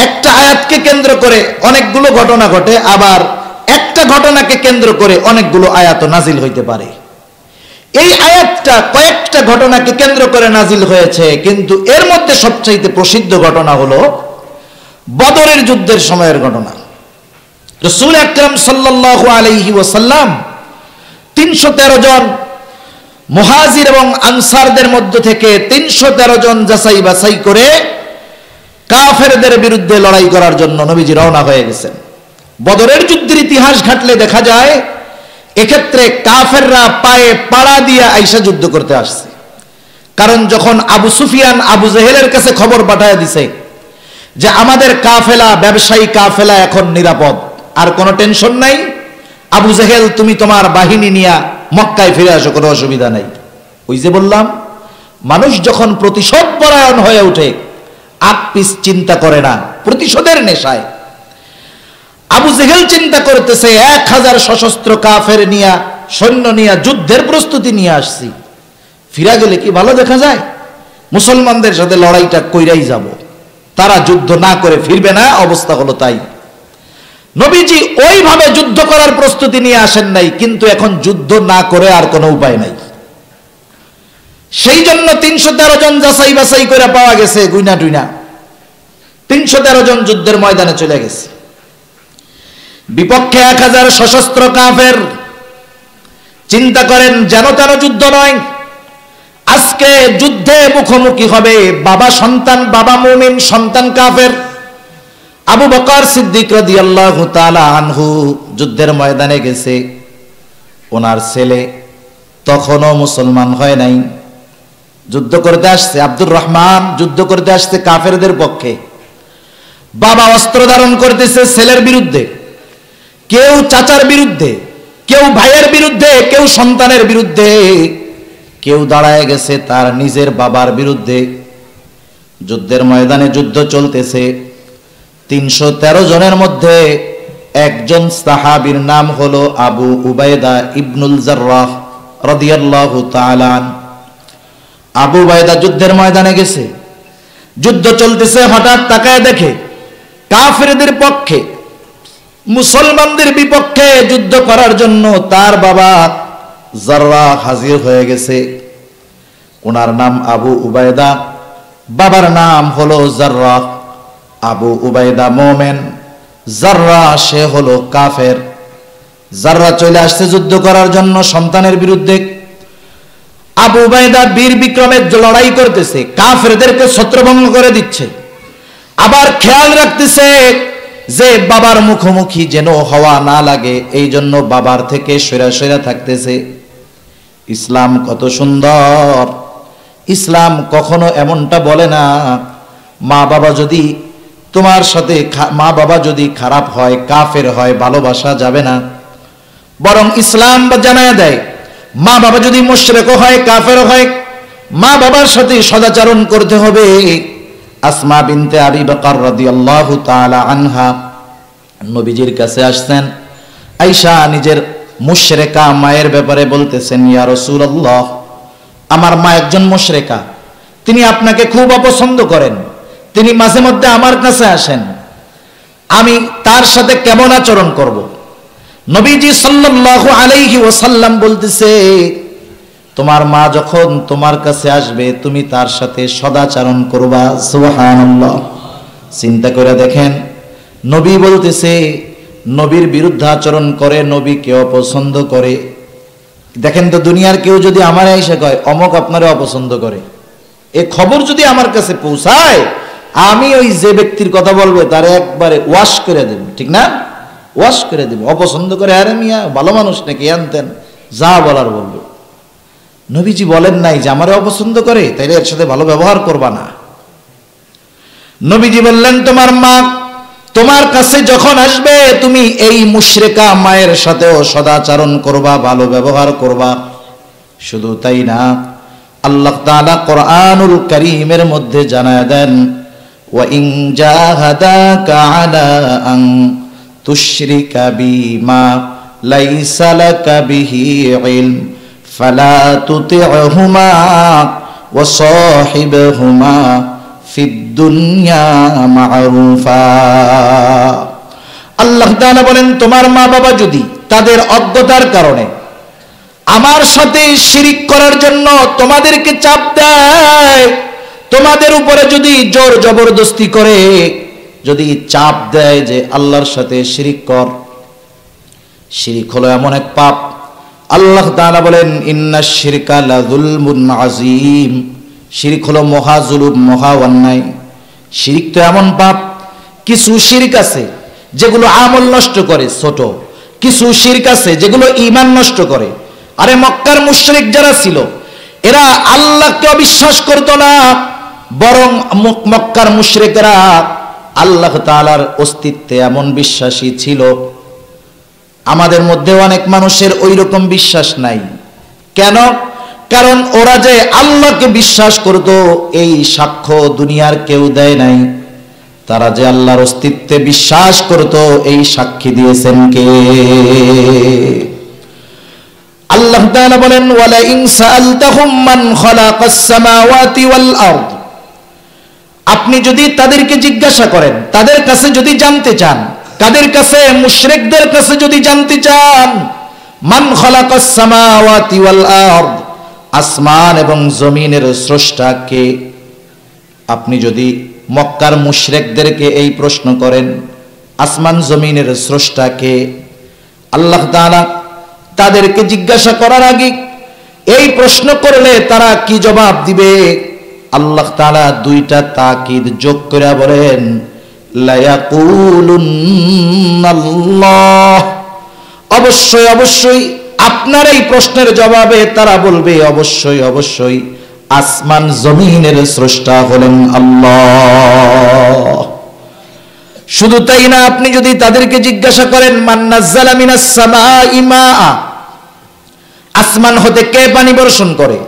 একটা আয়াতকে কেন্দ্র করে অনেকগুলো ঘটনা ঘটে, আবার একটা ঘটনাকে কেন্দ্র করে অনেকগুলো আয়াত নাজিল হইতে পারে। এই আয়াতটা কয়েকটা ঘটনাকে কেন্দ্র করে নাজিল হয়েছে, কিন্তু এর মধ্যে সবচেয়ে প্রসিদ্ধ ঘটনা হলো বদরের যুদ্ধের সময়ের ঘটনা। রাসূল আকরাম সাল্লাল্লাহু আলাইহি ওয়াসাল্লাম 313 জন মুহাজির এবং আনসারদের মধ্য থেকে 313 জন যাচাই বাছাই করে কাফেরদের বিরুদ্ধে লড়াই করার জন্য নবীজি রওনা হয়ে গেছেন। বদরের যুদ্ধের ইতিহাস ঘাটলে দেখা যায় এক্ষেত্রে কাফেররা পায়ে পাড়া দিয়ে আইসা যুদ্ধ করতে আসছে। কারণ যখন আবু সুফিয়ান আবু জেহেলের কাছে খবর পাঠায় দিছে যে আমাদের কাফেলা, ব্যবসায়ী কাফেলা এখন নিরাপদ, আর কোনো টেনশন নাই, আবু জেহেল তুমি তোমার বাহিনী নিয়ে মক্কায় ফিরে আসো, কোনো অসুবিধা নাই। ওই যে বললাম, মানুষ যখন প্রতিশোধ পরায়ণ হয়ে ওঠে আগ পিছ চিন্তা করে না, প্রতিশোধের নেশায়। আবু জেহেল চিন্তা করতেছে 1000 সশস্ত্র কাফের নিয়ে, সৈন্য নিয়ে যুদ্ধের প্রস্তুতি নিয়ে আসছি, ফিরা গেলে কি ভালো দেখা যায়? মুসলমানদের সাথে লড়াইটা কইরাই যাব, তারা যুদ্ধ না করে ফিরবে না, অবস্থা হলো তাই। নবীজি ওইভাবে যুদ্ধ করার প্রস্তুতি নিয়ে আসেন নাই, কিন্তু এখন যুদ্ধ না করে আর কোনো উপায় নাই। সেই জন্য 313 জন যাচাই বাছাই করে পাওয়া গেছে, গুইনা টুইনা 313 জন যুদ্ধের ময়দানে চলে গেছে। বিপক্ষে 1000 সশস্ত্র কাফের। চিন্তা করেন, যেন তেন যুদ্ধ নয়, আজকে যুদ্ধে মুখোমুখি হবে বাবা সন্তান, বাবা মুমিন, সন্তান কাফের। আবু বকর সিদ্দিক রাদিয়াল্লাহু তাআলা আনহু যুদ্ধের ময়দানে গেছে, ওনার ছেলে তখনও মুসলমান হয় নাই, যুদ্ধ করতে আসছে। আব্দুর রহমান যুদ্ধ করতে আসছে কাফেরদের পক্ষে। বাবা অস্ত্র ধারণ করতেছে ছেলের বিরুদ্ধে, কেউ চাচার বিরুদ্ধে, কেউ ভাইয়ের বিরুদ্ধে, কেউ সন্তানের বিরুদ্ধে, কেউ দাঁড়ায় গেছে তার নিজের বাবার বিরুদ্ধে। যুদ্ধের ময়দানে যুদ্ধ চলতেছে, 313 জনের মধ্যে একজন সাহাবীর নাম হলো আবু উবাইদা ইবনুল জাররাহ রাদিয়াল্লাহু তাআলা। আবু উবাইদা যুদ্ধের ময়দানে গেছে, যুদ্ধ চলতেছে, হঠাৎ তাকায় দেখে কাফেরদের পক্ষে, মুসলমানদের বিপক্ষে যুদ্ধ করার জন্য তার বাবা জাররাহ হাজির হয়ে গেছে। ওনার নাম আবু উবাইদা, বাবার নাম হলো জাররাহ। আবু উবাইদা মোমেন, জাররাহ সে হলো কাফের। জাররাহ চলে আসছে যুদ্ধ করার জন্য সন্তানের বিরুদ্ধে। আবু উবাইদা বীর বিক্রমে লড়াই করতেছে, কাফেরদেরকে ছত্রভঙ্গ করে দিচ্ছে, আবার খেয়াল রাখতেছে যে বাবার মুখোমুখি যেন হওয়া না লাগে, এই জন্য বাবার থেকে সরে সরে থাকতেছে। ইসলাম কত সুন্দর! ইসলাম কখনো এমনটা বলে না মা বাবা যদি তোমার সাথে মা বাবা যদি খারাপ হয়, কাফের হয়, ভালোবাসা যাবে না। বরং ইসলাম জানায় দেয় মা বাবা যদি মুশরিক হয়, কাফের হয়, মা বাবার সাথে সদাচরণ করতে হবে। আসমা বিনতে আবি বকর রাদিয়াল্লাহু তাআলা আনহা নবীজির কাছে আসছেন। আয়েশা নিজের মুশরিকা মায়ের ব্যাপারে বলতেছেন, ইয়া রাসূলুল্লাহ, আমার মা একজন মুশরিকা, তিনি আপনাকে খুব অপছন্দ করেন, তিনি মাঝে মধ্যে আমার কাছে আসেন, আমি তার সাথে কেমন আচরণ করব? নবীজি সাল্লাল্লাহু আলাইহি ওয়াসাল্লাম বলতেছে, তোমার মা যখন তোমার কাছে আসবে তুমি তার সাথে সদাচরণ করবা। সুবহানাল্লাহ! চিন্তা করে দেখেন, নবী বলতেছে নবীর বিরুদ্ধে আচরণ করে, নবীকে অপছন্দ করে। দেখেন তো, দুনিয়ার কেউ যদি আমার এসে কয় অমুক আপনারে অপছন্দ করে, এ খবর যদি আমার কাছে পৌঁছায়, আমি ওই যে ব্যক্তির কথা বলবো তার একবারে ওয়াশ করে দেব, ঠিক না? ওয়াশ করে দেব। অপছন্দ করে, আরে মিয়া ভালো মানুষ নাকি, আনতেন যা বলার বলবো। নবীজি বলেন নাই যে আমারে অপছন্দ করে তাইলে এর সাথে ভালো ব্যবহার করবা না। নবীজি বললেন তোমার মা তোমার কাছে যখন আসবে তুমি এই মুশরিকা মায়ের সাথেও সদাচরণ করবা, ভালো ব্যবহার করবা। শুধু তাই না, আল্লাহ তাআলা কোরআনুল কারীমের মধ্যে জানায় দেন, ওয়া ইন জাহাদাকা আলা আন তুশরিকা বিমা লাইসা লাকা বিহি ইলম ফালা তুতি'হুমা ওয়া সাহিবহুমা ফিদ দুনিয়া মা'রুফা। আল্লাহ তাআলা বলেন, তোমার মা বাবা যদি তাদের অজ্ঞতার কারণে আমার সাথে শিরিক করার জন্য তোমাদেরকে চাপ দেয়, তোমাদের উপরে যদি জোর জবরদস্তি করে, যদি চাপ দেয় যে আল্লাহর সাথে শিরিক কর, শিরিক হলো এমন এক পাপ, আল্লাহ তাআলা বলেন ইন্নাশ শিরকা লাযুলমুন আযীম, শিরিক হলো মহা জুলুম, মহা অন্যায়। শিরিক তো এমন পাপ, কিছু শিরক আছে যেগুলো আমল নষ্ট করে ছোট, কিছু শিরক আছে যেগুলো ঈমান নষ্ট করে। আরে মক্কার মুশরিক যারা ছিল এরা আল্লাহকে অবিশ্বাস করতো না, বরং মক্কার মুশরিকরা আল্লাহ তাআলার অস্তিত্বে এমন বিশ্বাসী ছিল। আমাদের মধ্যে অনেক মানুষের ওই রকম বিশ্বাস নাই। কেন? কারণ ওরা যে আল্লাহকে বিশ্বাস করত এই সাক্ষ্য দুনিয়ার কেউ দেয় নাই। তারা যে আল্লাহর অস্তিত্বে বিশ্বাস করত এই সাক্ষী দিয়েছেন কে? আল্লাহ তাআলা বলেন, ওয়ালা ইন সাআলতাহুম মান খালাকাস সামাওয়াতি ওয়াল আরদ, আপনি যদি তাদেরকে জিজ্ঞাসা করেন, তাদের কাছে যদি জানতে চান, কাদের কাছে? মুশরিকদের কাছে যদি জানতে চান, মান খালাকাস সামাওয়াতি ওয়াল আরদ, আসমান এবং জমিনের স্রষ্টা কে? আপনি যদি মক্কার মুশরিকদেরকে এই প্রশ্ন করেন, আসমান জমিনের স্রষ্টা কে? আল্লাহ তাআলা তাদেরকে জিজ্ঞাসা করার আগে এই প্রশ্ন করলে তারা কি জবাব দিবে? আল্লাহ তাআলা দুইটা তাকিদ যোগ করে বলেন, লা ইয়াকুলুন্নাল্লাহ, অবশ্যই অবশ্যই আপনার এই প্রশ্নের জবাবে তারা বলবে অবশ্যই অবশ্যই আসমান জমিনের স্রষ্টা হলেন আল্লাহ। শুধু তাই না, আপনি যদি তাদেরকে জিজ্ঞাসা করেন মান নাযালা মিনাস সামাই মাআ, আসমান হতে কে পানি বর্ষণ করে?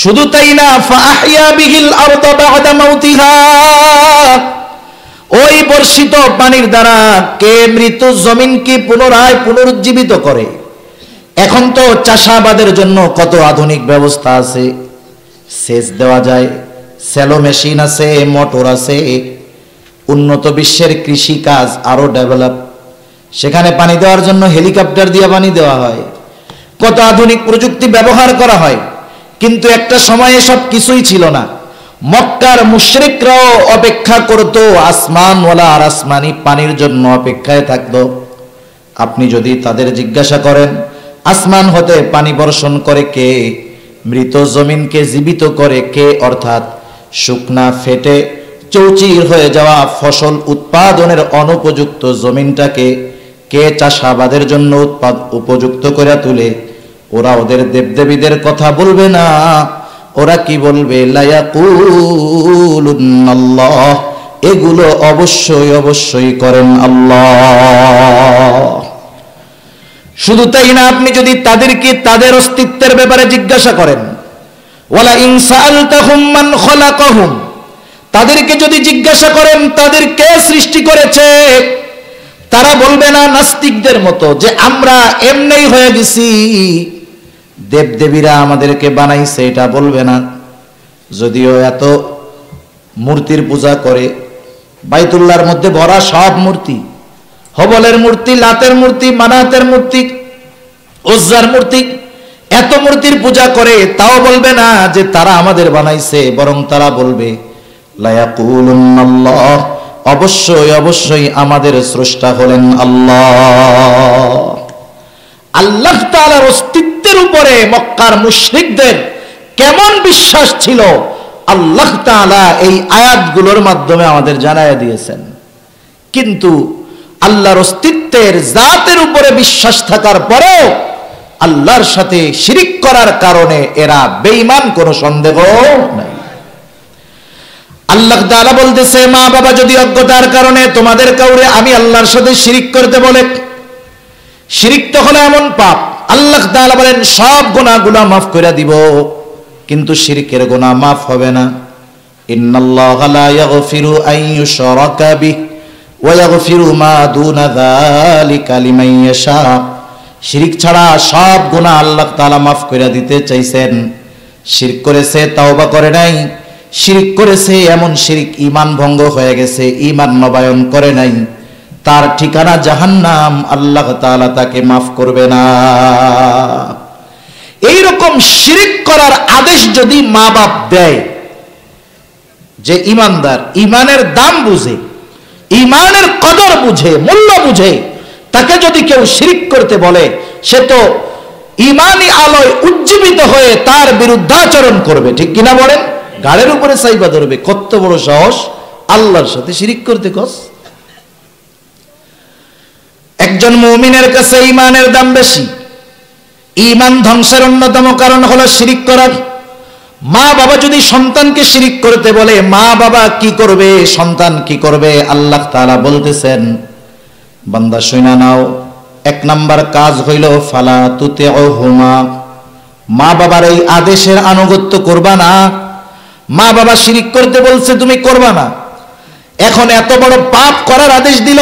শুধু তাই না, ফাআহইয়া বিহিল আরদা বা'দা মাউতিহা, ওই বর্ষিত পানির দ্বারা কে মৃত জমিনকে পুনরায় পুনরুজ্জীবিত করে। এখন তো চাষাবাদের জন্য কত আধুনিক ব্যবস্থা আছে, সেচ দেওয়া যায়, স্যালো মেশিন আছে, মোটর আছে, উন্নত বিশ্বের কৃষি কাজ আরো ডেভেলপ, সেখানে পানি দেওয়ার জন্য হেলিকপ্টার দিয়ে পানি দেওয়া হয়, কত আধুনিক প্রযুক্তি ব্যবহার করা হয়। কিন্তু একটা সময় এসব কিছুই ছিল না। মক্কার মুশরিকরাও অপেক্ষা করত আসমানওয়ালা আর আসমানি পানির জন্য অপেক্ষায় থাকতো। আপনি যদি তাদের জিজ্ঞাসা করেন আসমান হতে পানি বর্ষণ করে কে, মৃত জমিনকে জীবিত করে কে, অর্থাৎ শুকনা ফেটে চৌচির হয়ে যাওয়া ফসল উৎপাদনের অনুপযুক্ত জমিনটাকে কে চাষাবাদের জন্য উপযুক্ত করে তুলে, ওরা ওদের দেবদেবীদের কথা বলবে না। ওরা কি বলবে? লায়াকুলুন্নাল্লাহ, এগুলো অবশ্যই অবশ্যই করেন আল্লাহ। শুধু তাই না, আপনি যদি তাদেরকে তাদের অস্তিত্বের ব্যাপারে জিজ্ঞাসা করেন, ওয়ালা ইন সাআলতাহুম মান খালাকাহুম, তাদেরকে যদি জিজ্ঞাসা করেন তাদের কে সৃষ্টি করেছে, তারা বলবে না নাস্তিকদের মতো যে আমরা এমনিই হয়ে গেছি, দেবদেবীরা আমাদেরকে বানাইছে, এটা বলবে না। যদিও এত মূর্তির পূজা করে, বাইতুল্লাহর মধ্যে ভরা সব মূর্তি, হবলের মূর্তি, লাতের মূর্তি, মানাতের মূর্তি, উজ্জার মূর্তি, এত মূর্তির পূজা করে, তাও বলবে না যে তারা আমাদের বানাইছে, বরং তারা বলবে লায়াকুলুন্নাল্লাহ, অবশ্যই অবশ্যই আমাদের স্রষ্টা হলেন আল্লাহ। আল্লাহ তাআলার অস্তিত্বের উপরে মক্কার মুশরিকদের কেমন বিশ্বাস ছিল, আল্লাহ তাআলা এই আয়াতগুলোর মাধ্যমে আমাদের জানায় দিয়েছেন। কিন্তু আল্লাহর অস্তিত্বের জাতের উপরে বিশ্বাস থাকার পরেও আল্লাহর সাথে শিরিক করার কারণে এরা বেঈমান, কোনো সন্দেহ নাই। আল্লাহ তাআলা বলতেছে, মা বাবা যদি অজ্ঞতার কারণে তোমাদের কাউরে আমি আল্লাহর সাথে শিরিক করতে বলে, শিরিক তো হলো এমন পাপ, আল্লাহ তাআলা বলেন সব গুনাহগুলো মাফ করে দিব, কিন্তু শিরকের গুনাহ মাফ হবে না। ইন্নাল্লাহা লা ইয়াগফিরু আন ইউশরাকা বিহি ওয়া ইয়াগফিরু মা দুনা যালিকা লিমান ইয়াশা। শিরক ছাড়া সব গুনাহ আল্লাহ তাআলা মাফ করে দিতে চাইছেন। শিরক করেছে, তাওবা করে নাই, শিরক করেছে এমন শিরক ঈমান ভঙ্গ হয়ে গেছে, ঈমান নবায়ন করে নাই, তার ঠিকানা জাহান্নাম, আল্লাহ তাআলা তাকে মাফ করবে না। এইরকম শিরক করার আদেশ যদি মা বাপ দেয়, যে ইমানদার, ইমানের দাম বুঝে, ইমানের কদর বুঝে, মূল্য বুঝে, তাকে যদি কেউ শিরক করতে বলে, সে তো ইমানি আলোয় উজ্জীবিত হয়ে তার বিরুদ্ধাচরণ করবে, ঠিক কিনা বলেন? গাড়ির উপরে সাইবা ধরবে, কত বড় সাহস আল্লাহর সাথে শিরক করতে কস। একজন মুমিনের কাছে ইমানের দাম বেশি। ইমান ধ্বংসের অন্যতম কারণ হলো শিরিক করা। মা বাবা যদি সন্তানকে শিরিক করতে বলে, মা বাবা কি করবে, সন্তান কি করবে? আল্লাহ তাআলা বলতেছেন, বান্দা শুনা নাও, এক নাম্বার কাজ হইল ফালা তুতিউহুমা, মা বাবার এই আদেশের আনুগত্য করবা না। মা বাবা শিরিক করতে বলছে, তুমি করবা না। এখন এত বড় পাপ করার আদেশ দিল,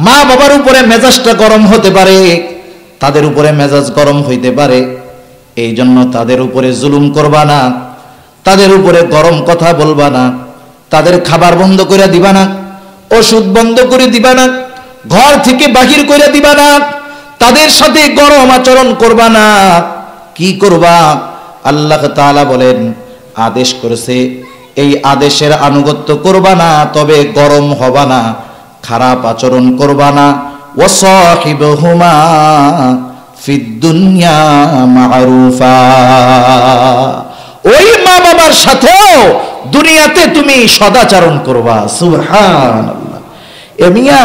মা বাবার উপরে মেজাজটা গরম হতে পারে, তাদের উপরে মেজাজ গরম হইতে পারে, এই জন্য তাদের উপরে জুলুম করবা না, তাদের উপরে গরম কথা বলবা না, তাদের খাবার বন্ধ করে দিবা না, ওষুধ বন্ধ করে দিবা না, ঘর থেকে বাহির করে দিবা না, তাদের সাথে গরম আচরণ করবা না। কি করবা? আল্লাহ তাআলা বলেন, আদেশ করেছে, এই আদেশের আনুগত্য করবা না, তবে গরম হবা না, খারাপ আচরণ করবা না। ওয়াসাহিবহুমা ফিদ দুনিয়া মারুফা, ওই মা বাবার সাথেও দুনিয়াতে তুমি সদাচরণ করবা। সুবহানাল্লাহ। এমিয়া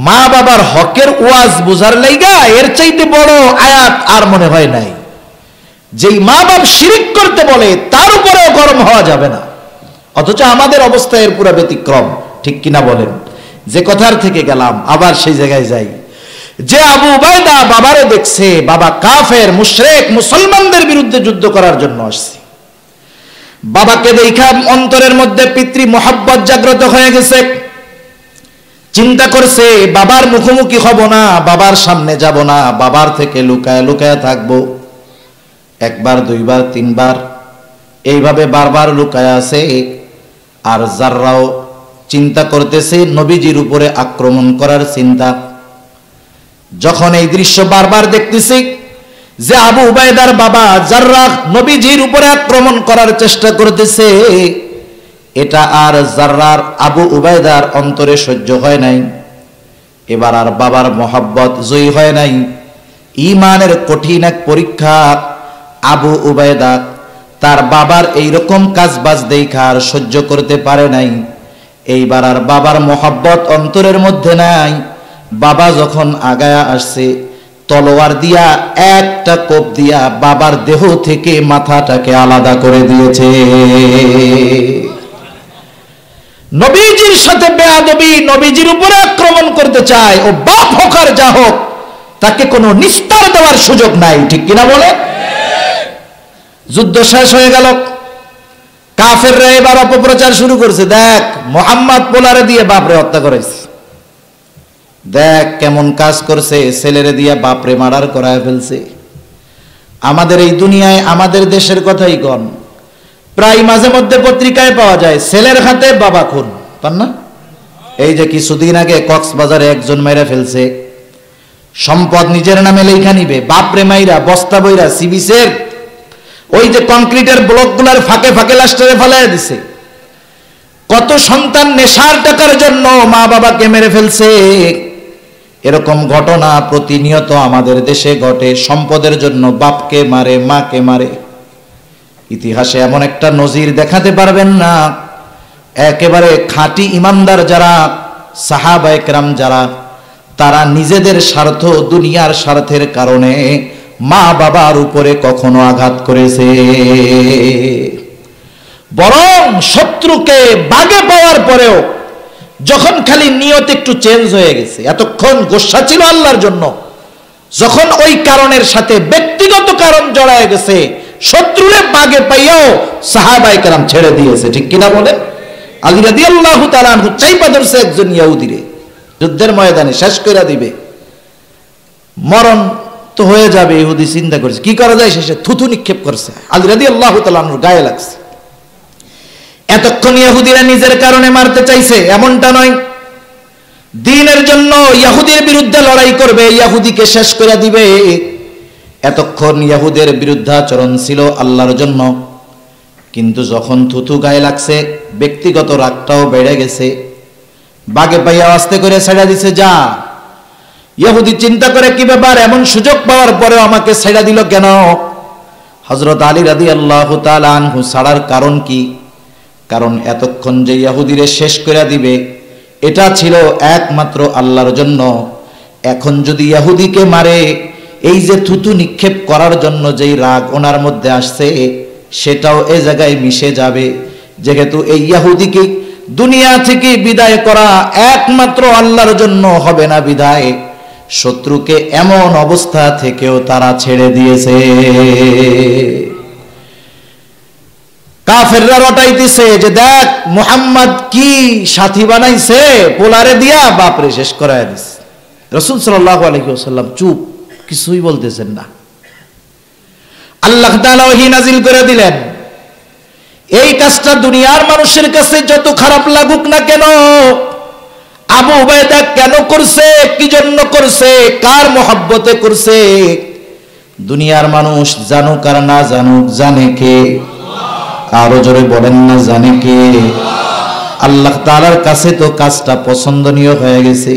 মা বাবার হকের ওয়াজ বুঝার লাইগা এর চাইতে বড় আয়াত আর মনে হয় নাই। যেই মা বাপ শিরিক করতে বলে তার উপরেও গরম হওয়া যাবে না, অথচ আমাদের অবস্থা এর পুরো ব্যতিক্রম, ঠিক কিনা বলেন? যে কথার থেকে গেলাম আবার সেই জায়গায় যাই, যে আবু উবাইদা বাবারে দেখছে, বাবা কাফের মুশরিক মুসলমানদের বিরুদ্ধে যুদ্ধ করার জন্য আসছে, বাবাকে দেখা অন্তরের মধ্যে পিতৃ মোহাব্বত জাগ্রত হয়ে গেছে। চিন্তা করছে বাবার মুখোমুখি হব না, বাবার সামনে যাব না, বাবার থেকে লুকায় লুকায় থাকবো। একবার, দুইবার, তিনবার এইভাবে বারবার লুকায় আছে। আর জাররাও চিন্তা করতেছে নবীজির উপরে আক্রমণ করার চিন্তা। যখন এই দৃশ্য বারবার দেখতেছে যে আবু উবাইদার বাবা জাররাহ নবীজির উপরে আক্রমণ করার চেষ্টা করতেছে, এটা আর জাররার আবু উবাইদার অন্তরে সহ্য হয় নাই। এবার আর বাবার মহব্বত জয়ী হয় নাই। ঈমানের কঠিন এক পরীক্ষা। আবু উবাইদা তার বাবার এইরকম কাজবাজ দেখা আর সহ্য করতে পারে নাই। এইবার আর বাবার মহব্বত অন্তরের মধ্যে নাই। বাবা যখন আগায়া আসছে, তলোয়ার দিয়া একটা কোপ দিয়া বাবার দেহ থেকে মাথাটাকে আলাদা করে দিয়েছে। নবীজির সাথে বেয়াদবি, নবীজির উপরে আক্রমণ করতে চায়। ও বাপ হোক আর যা হোক, তাকে কোনো নিস্তার দেওয়ার সুযোগ নাই, ঠিক কিনা বলে? যুদ্ধ শেষ হয়ে গেল। কাফেররা এবার অপপ্রচার শুরু করছে, দেখ মুহাম্মদ পোলারে দিয়ে বাপরে হত্যা করেছে, দেখ কেমন কাজ করছে, ছেলেরে দিয়ে বাপরে মার্ডার করায় ফেলছে। আমাদের এই দুনিয়ায় আমাদের দেশের কথাই কন, প্রায় মাঝে মধ্যে পত্রিকায় পাওয়া যায় ছেলের হাতে বাবা খুন, পান না? এই যে কিছুদিন আগে কক্সবাজারে একজন মেরে ফেলছে, সম্পদ নিজের নামে লেখা নিবে, বাপরে মাইরা বস্তা বইরা সিবিসের ওই যে কংক্রিটের ব্লকগুলার ফাঁকে ফাঁকে লাস্টারে ফেলায় দিছে। কত সন্তান নেশার টাকার জন্য মা বাবাকে মেরে ফেলছে। এরকম ঘটনা প্রতিনিয়ত আমাদের দেশে ঘটে। সম্পদের জন্য বাপকে মারে, মাকে মারে। ইতিহাসে এমন একটা নজির দেখাতে পারবেন না। একেবারে খাঁটি ইমানদার যারা, সাহাবায়ে কেরাম যারা, তারা নিজেদের স্বার্থ, দুনিয়ার স্বার্থের কারণে মা বাবার উপরে কখনো আঘাত করেছে? বরং শত্রুকে বাগে পাওয়ার পরেও যখন খালি নিয়ত একটু চেঞ্জ হয়ে গেছে, এতক্ষণ গোসা ছিল আল্লাহর জন্য, যখন ওই কারণের সাথে ব্যক্তিগত কারণ জড়ায় গেছে, শত্রুরে বাগে পাইয়াও সাহাবায়ে কেরাম ছেড়ে দিয়েছে, ঠিক কিনা বলে? আলী রাদিয়াল্লাহু তাআলা আনহু চাইপা ধরছে একজন ইহুদিরে, যুদ্ধের ময়দানে শেষ করে দিবে, মরণ তো হয়ে যাবে। ইহুদি চিন্তা করছে কি করা যায়, শেষে থুথু নিক্ষেপ করছে, আলী রাদিয়াল্লাহু তাআলা আনহুর গায়ে লাগছে। এতক্ষণ ইহুদিরা নিজের কারণে মারতে চাইছে, এমনটা নয়। দ্বীনের জন্য ইহুদির বিরুদ্ধে লড়াই করবে, ইহুদিকে শেষ করে দিবে। এতক্ষণ ইহুদের বিরুদ্ধাচরণ ছিল আল্লাহর জন্য। কিন্তু যখন থুথু গায়ে লাগছে, ব্যক্তিগত রাগটাও বেড়ে গেছে। বাগে পাইয়া আস্তে করে ছেড়ে দিছে, যা। ইহুদি চিন্তা করে কি ব্যাপার, এমন সুযোগ পাওয়ার পরেও আমাকে ছেড়ে দিল কেন? হযরত আলী রাদিয়াল্লাহু তাআলা আনহু ছাড়ার কারণ কি? কারণ এতক্ষণ যে ইহুদিরে শেষ করে দিবে, এটা ছিল একমাত্র আল্লাহর জন্য। এখন যদি ইহুদিকে মারে, এই যে থুতু নিক্ষেপ করার জন্য যেই রাগ ওনার মধ্যে আসছে, সেটাও এ জায়গায় মিশে যাবে। যেহেতু এই ইহুদিকে দুনিয়া থেকে বিদায় করা একমাত্র আল্লাহর জন্য হবে না, বিদায় শত্রুকে এমন অবস্থা থেকেও তারা ছেড়ে দিয়েছে। কাফেররা রটাইতেছে যে দেখ মুহাম্মদ কি সাথী বানাইছে, পোলারে দিয়া বাপরে শেষ করায় দিছে। রাসূল সাল্লাল্লাহু আলাইহি ওয়াসাল্লাম চুপ, কিছুই বলতেছেন না। আল্লাহ তাআলা ওহী নাজিল করে দিলেন, এই কাজটা দুনিয়ার মানুষের কাছে যত খারাপ লাগুক না কেন, আবু উবাইদা কেন করছে, কি জন্য করছে, কার মহব্বতে করছে, দুনিয়ার মানুষ জানুক আর না জানুক, জানে কে? আরো জোরে বলেন না, জানে কে? আল্লাহ তাআলার কাছে তো কাজটা পছন্দনীয় হয়ে গেছে।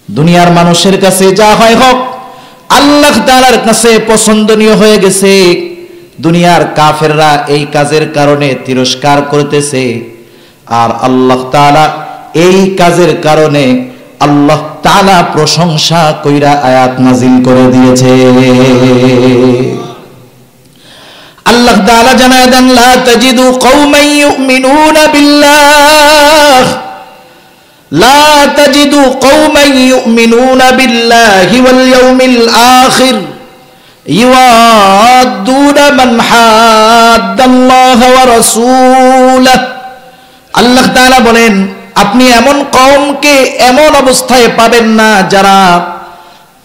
দুনিয়ার মানুষের কাছে যা হয় হোক, আল্লাহ তাআলার কাছে পছন্দনীয় হয়ে গেছে। দুনিয়ার কাফেররা এই কাজের কারণে তিরস্কার করতেছে, আর আল্লাহ তাআলা এই কাজের কারণে আল্লাহ তাআলা প্রশংসা কইরা আয়াত নাজিল করে দিয়েছে। আল্লাহ তাআলা জানায় দেন, লা তাজিদু কওমান ইউমিনুনা বিল্লাহ, লা তাজিদু কওমান ইউমিনুনা বিল্লাহি ওয়াল ইয়াউমিল আখির ইউআদ্দুনা মান হাদ্দাল্লাহ ওয়া রাসূলাহু। আল্লাহ তাআলা বলেন, আপনি এমন কওমকে এমন অবস্থায় পাবেন না যারা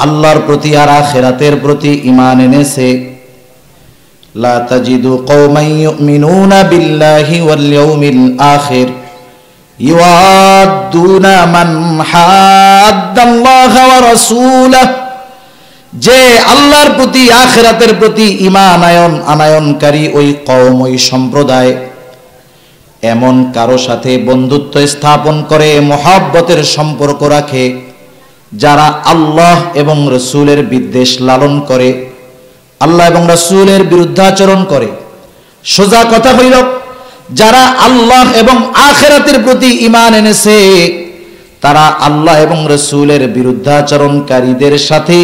আল্লাহর প্রতি আর আখিরাতের প্রতি ঈমান এনেছে। লা তাজিদু কওমান ইউমিনুনা বিল্লাহি ওয়াল ইয়াউমিল আখির ইউআদ্দুনা মান হাদ্দাল্লাহা ওয়া রাসূলাহু, যে আল্লাহর প্রতি আখিরাতের প্রতি ঈমান আনয়নকারী ওই কওম, ওই সম্প্রদায় এমন কারো সাথে বন্ধুত্ব স্থাপন করে, মহব্বতের সম্পর্ক রাখে যারা আল্লাহ এবং রাসূলের বিদ্বেষ লালন করে, আল্লাহ এবং রাসূলের বিরুদ্ধাচরণ করে। সোজা কথা হইল, যারা আল্লাহ এবং আখিরাতের প্রতি ঈমান এনেছে তারা আল্লাহ এবং রাসূলের বিরুদ্ধাচরণকারীদের সাথে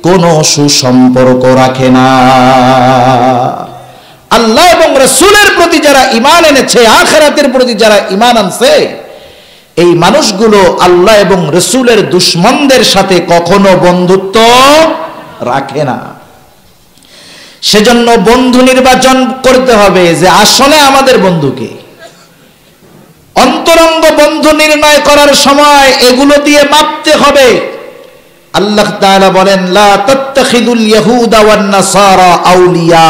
কোনো সুসম্পর্ক রাখে না। আল্লাহ এবং রাসূলের প্রতি যারা ঈমান এনেছে, আখিরাতের প্রতি যারা ঈমান আনছে, এই মানুষগুলো আল্লাহ এবং রাসূলের দুশমনদের সাথে কখনো বন্ধুত্ব রাখে না। সেজন্য বন্ধু নির্বাচন করতে হবে যে আসলে আমাদের বন্ধুকে। অন্তরঙ্গ বন্ধু নির্ণয় করার সময় এগুলো দিয়ে মাপতে হবে। আল্লাহ তাআলা বলেন, লা তাত্তাখিদুল ইয়াহুদা ওয়ান নাসারা আউলিয়া